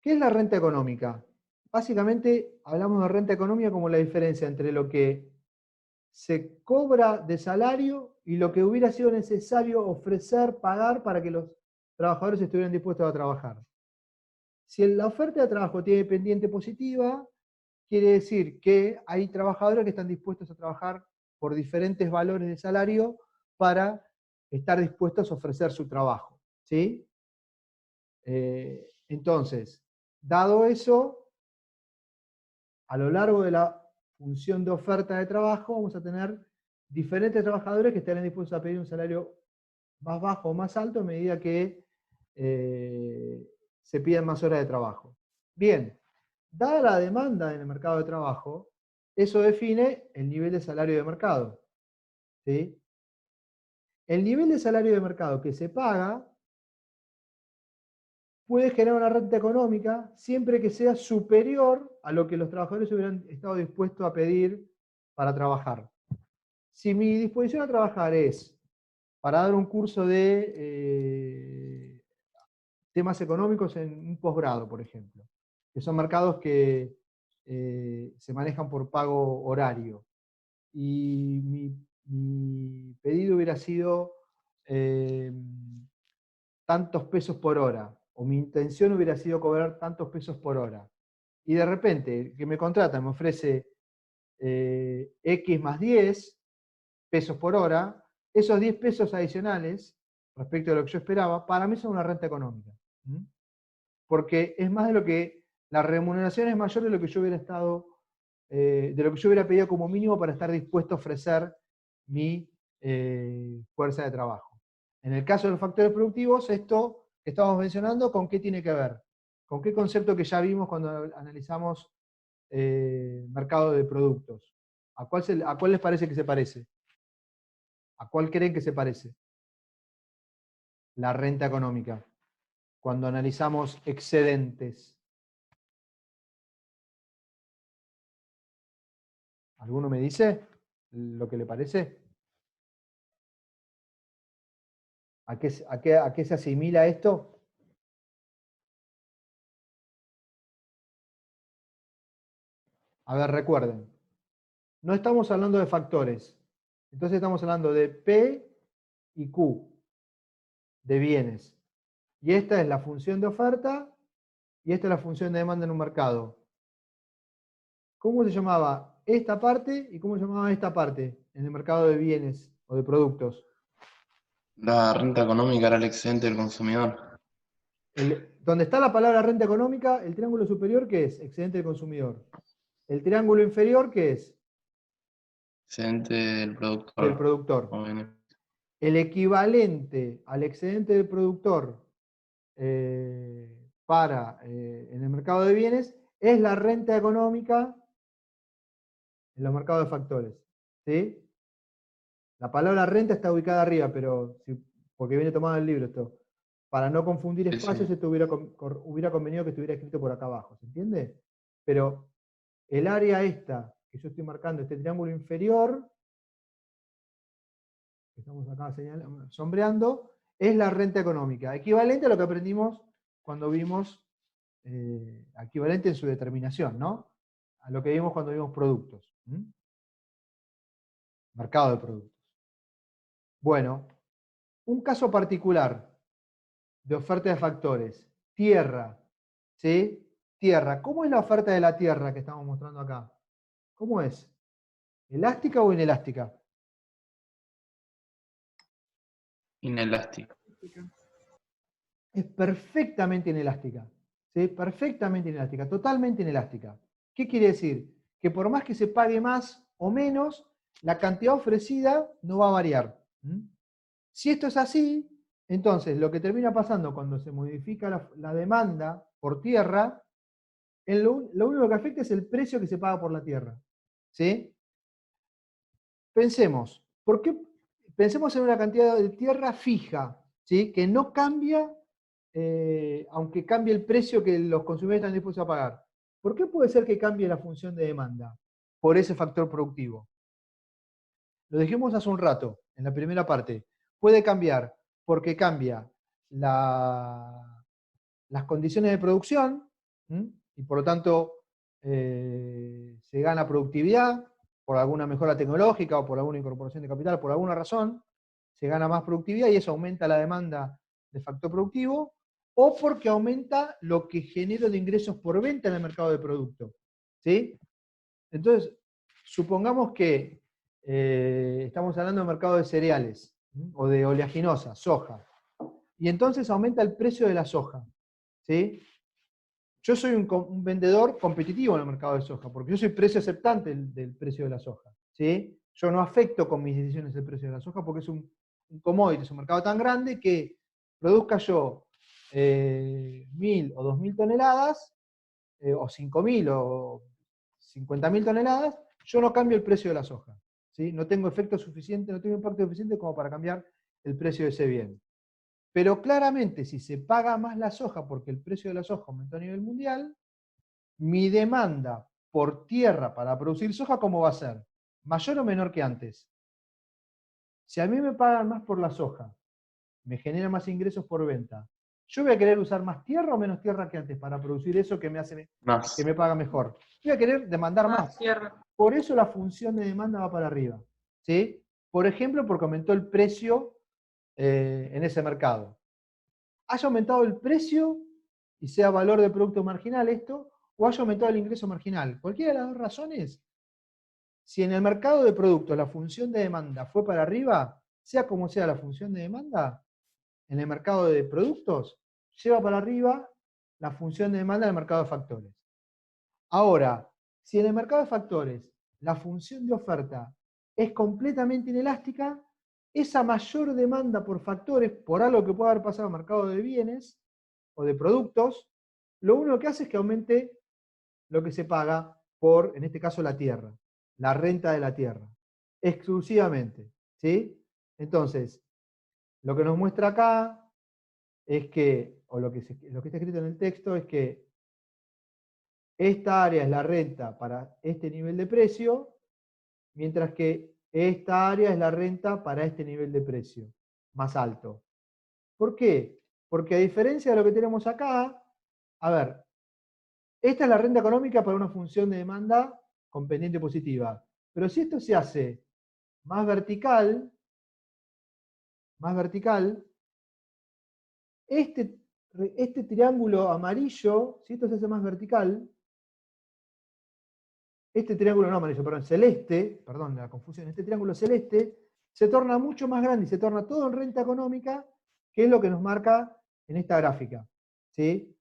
¿Qué es la renta económica? Básicamente hablamos de renta económica como la diferencia entre lo que se cobra de salario y lo que hubiera sido necesario ofrecer, pagar para que los trabajadores estuvieran dispuestos a trabajar. Si la oferta de trabajo tiene pendiente positiva, quiere decir que hay trabajadores que están dispuestos a trabajar por diferentes valores de salario para estar dispuestos a ofrecer su trabajo. ¿Sí? Entonces, dado eso, a lo largo de la función de oferta de trabajo vamos a tener diferentes trabajadores que estarán dispuestos a pedir un salario más bajo o más alto a medida que se pidan más horas de trabajo. Bien, dada la demanda en el mercado de trabajo, eso define el nivel de salario de mercado. ¿Sí? El nivel de salario de mercado que se paga puede generar una renta económica siempre que sea superior a lo que los trabajadores hubieran estado dispuestos a pedir para trabajar. Si mi disposición a trabajar es para dar un curso de temas económicos en un posgrado, por ejemplo, que son mercados que se manejan por pago horario. Y mi pedido hubiera sido tantos pesos por hora, o mi intención hubiera sido cobrar tantos pesos por hora. Y de repente, el que me contrata me ofrece X más 10 pesos por hora, esos 10 pesos adicionales, respecto a lo que yo esperaba, para mí son una renta económica. ¿Mm? Porque es más de lo que, la remuneración es mayor de lo que yo hubiera estado, de lo que yo hubiera pedido como mínimo para estar dispuesto a ofrecer mi fuerza de trabajo. En el caso de los factores productivos, esto que estamos mencionando, ¿con qué tiene que ver? ¿Con qué concepto que ya vimos cuando analizamos mercado de productos? ¿A cuál les parece que se parece? ¿A cuál creen que se parece? La renta económica. Cuando analizamos excedentes. ¿Alguno me dice lo que le parece? ¿A qué se asimila esto? A ver, recuerden. No estamos hablando de factores. Entonces estamos hablando de P y Q, de bienes. Y esta es la función de oferta y esta es la función de demanda en un mercado. ¿Cómo se llamaba esta parte y cómo se llamaba esta parte en el mercado de bienes o de productos? La renta económica era el excedente del consumidor. Donde está la palabra renta económica, el triángulo superior, ¿qué es? Excedente del consumidor. El triángulo inferior, ¿qué es? Excedente del Del productor. productor. O bien, El equivalente al excedente del productor en el mercado de bienes es la renta económica en los mercados de factores. ¿Sí? La palabra renta está ubicada arriba, pero porque viene tomado del libro esto. Para no confundir sí, espacios, sí. esto hubiera convenido que estuviera escrito por acá abajo, ¿se entiende? Pero el área esta que yo estoy marcando, este triángulo inferior, que estamos acá sombreando, es la renta económica, equivalente a lo que aprendimos cuando vimos, equivalente en su determinación, ¿no? A lo que vimos cuando vimos productos. Mercado de productos. Bueno, un caso particular de oferta de factores. Tierra. ¿Sí? Tierra. ¿Cómo es la oferta de la tierra que estamos mostrando acá? ¿Cómo es? ¿Elástica o inelástica? Inelástico. Es perfectamente inelástica. ¿Sí? Perfectamente inelástica, totalmente inelástica. ¿Qué quiere decir? Que por más que se pague más o menos, la cantidad ofrecida no va a variar. Si esto es así, entonces lo que termina pasando cuando se modifica la demanda por tierra, lo único que afecta es el precio que se paga por la tierra. ¿Sí? Pensemos, pensemos en una cantidad de tierra fija, ¿sí? Que no cambia, aunque cambie el precio que los consumidores están dispuestos a pagar. ¿Por qué puede ser que cambie la función de demanda? Por ese factor productivo. Lo dijimos hace un rato, en la primera parte. Puede cambiar porque cambia las condiciones de producción, y por lo tanto se gana productividad por alguna mejora tecnológica o por alguna incorporación de capital, por alguna razón, se gana más productividad y eso aumenta la demanda de factor productivo, o porque aumenta lo que genero de ingresos por venta en el mercado de producto. ¿Sí? Entonces, supongamos que estamos hablando de mercado de cereales o de oleaginosa, soja, y entonces aumenta el precio de la soja. ¿Sí? Yo soy un vendedor competitivo en el mercado de soja, porque yo soy precio aceptante del precio de la soja. ¿Sí? Yo no afecto con mis decisiones el precio de la soja porque es un commodity, es un mercado tan grande que produzca yo 1.000 o 2.000 toneladas, o 5.000 o 50.000 toneladas, yo no cambio el precio de la soja. ¿Sí? No tengo efecto suficiente, no tengo impacto suficiente como para cambiar el precio de ese bien. Pero claramente, si se paga más la soja porque el precio de la soja aumentó a nivel mundial, mi demanda por tierra para producir soja, ¿cómo va a ser? ¿Mayor o menor que antes? Si a mí me pagan más por la soja, me genera más ingresos por venta, ¿Yo voy a querer usar más tierra o menos tierra que antes para producir eso que Más. que me paga mejor? Voy a querer demandar más. tierra. Por eso la función de demanda va para arriba. ¿Sí? Por ejemplo, porque aumentó el precio en ese mercado. Haya aumentado el precio y sea valor de producto marginal esto, o haya aumentado el ingreso marginal. Cualquiera de las dos razones, si en el mercado de productos la función de demanda fue para arriba, sea como sea la función de demanda, en el mercado de productos, lleva para arriba la función de demanda del mercado de factores. Ahora, si en el mercado de factores la función de oferta es completamente inelástica, esa mayor demanda por factores, por algo que pueda haber pasado en el mercado de bienes o de productos, lo único que hace es que aumente lo que se paga por, en este caso, la tierra, la renta de la tierra, exclusivamente. ¿Sí? Entonces, lo que nos muestra acá es que, o lo que está escrito en el texto, es que esta área es la renta para este nivel de precio, mientras que esta área es la renta para este nivel de precio, más alto. ¿Por qué? Porque a diferencia de lo que tenemos acá, a ver, esta es la renta económica para una función de demanda con pendiente positiva. Pero si esto se hace más vertical, este triángulo amarillo, si esto se hace más vertical, este triángulo no amarillo, perdón, celeste, perdón, la confusión, este triángulo celeste se torna mucho más grande y se torna todo en renta económica, que es lo que nos marca en esta gráfica. ¿Sí?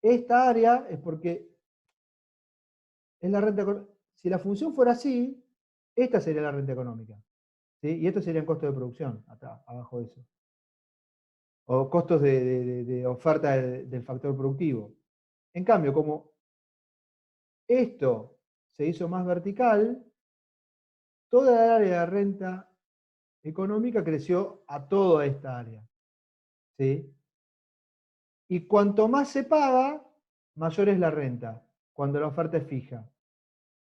Esta área es porque es la renta económica. Si la función fuera así, esta sería la renta económica. ¿Sí? Y esto sería el costo de producción, acá, abajo de eso. O costos de oferta del factor productivo. En cambio, como esto se hizo más vertical, toda el área de renta económica creció a toda esta área. ¿Sí? Y cuanto más se paga, mayor es la renta, cuando la oferta es fija.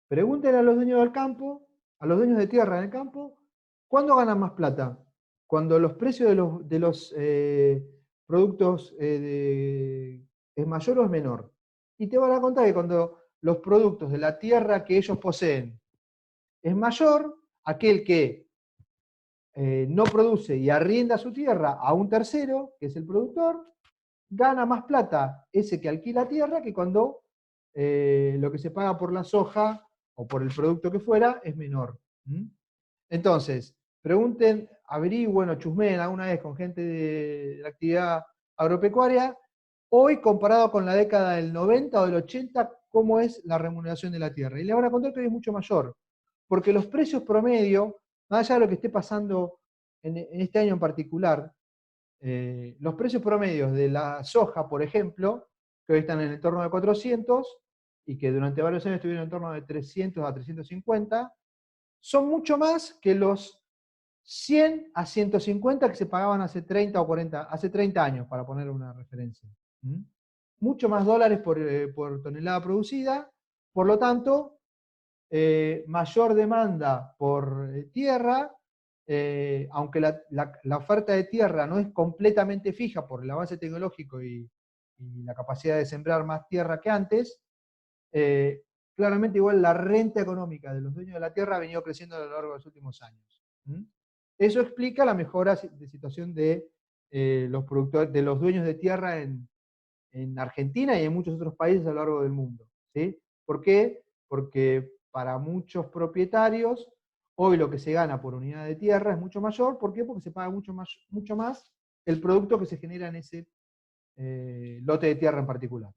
Pregúntenle a los dueños del campo, a los dueños de tierra en el campo, ¿cuándo ganan más plata? Cuando los precios de los productos es mayor o es menor. Y te van a contar que cuando los productos de la tierra que ellos poseen es mayor, aquel que no produce y arrienda su tierra a un tercero, que es el productor, gana más plata ese que alquila tierra que cuando lo que se paga por la soja o por el producto que fuera es menor. Entonces, pregunten, averigüen o chusmeen alguna vez con gente de la actividad agropecuaria, hoy comparado con la década del 90 o del 80, cómo es la remuneración de la tierra. Y les van a contar que hoy es mucho mayor, porque los precios promedio, más allá de lo que esté pasando en este año en particular, los precios promedios de la soja, por ejemplo, que hoy están en el entorno de 400 y que durante varios años estuvieron en torno de 300 a 350, son mucho más que los 100 a 150 que se pagaban hace 30 o 40, hace 30 años, para poner una referencia. Mucho más dólares por tonelada producida, por lo tanto, mayor demanda por tierra, aunque la oferta de tierra no es completamente fija por el avance tecnológico y la capacidad de sembrar más tierra que antes, claramente igual la renta económica de los dueños de la tierra ha venido creciendo a lo largo de los últimos años. Eso explica la mejora de situación de los productores, de los dueños de tierra en Argentina y en muchos otros países a lo largo del mundo. ¿Sí? ¿Por qué? Porque para muchos propietarios, hoy lo que se gana por unidad de tierra es mucho mayor. ¿Por qué? Porque se paga mucho más el producto que se genera en ese lote de tierra en particular.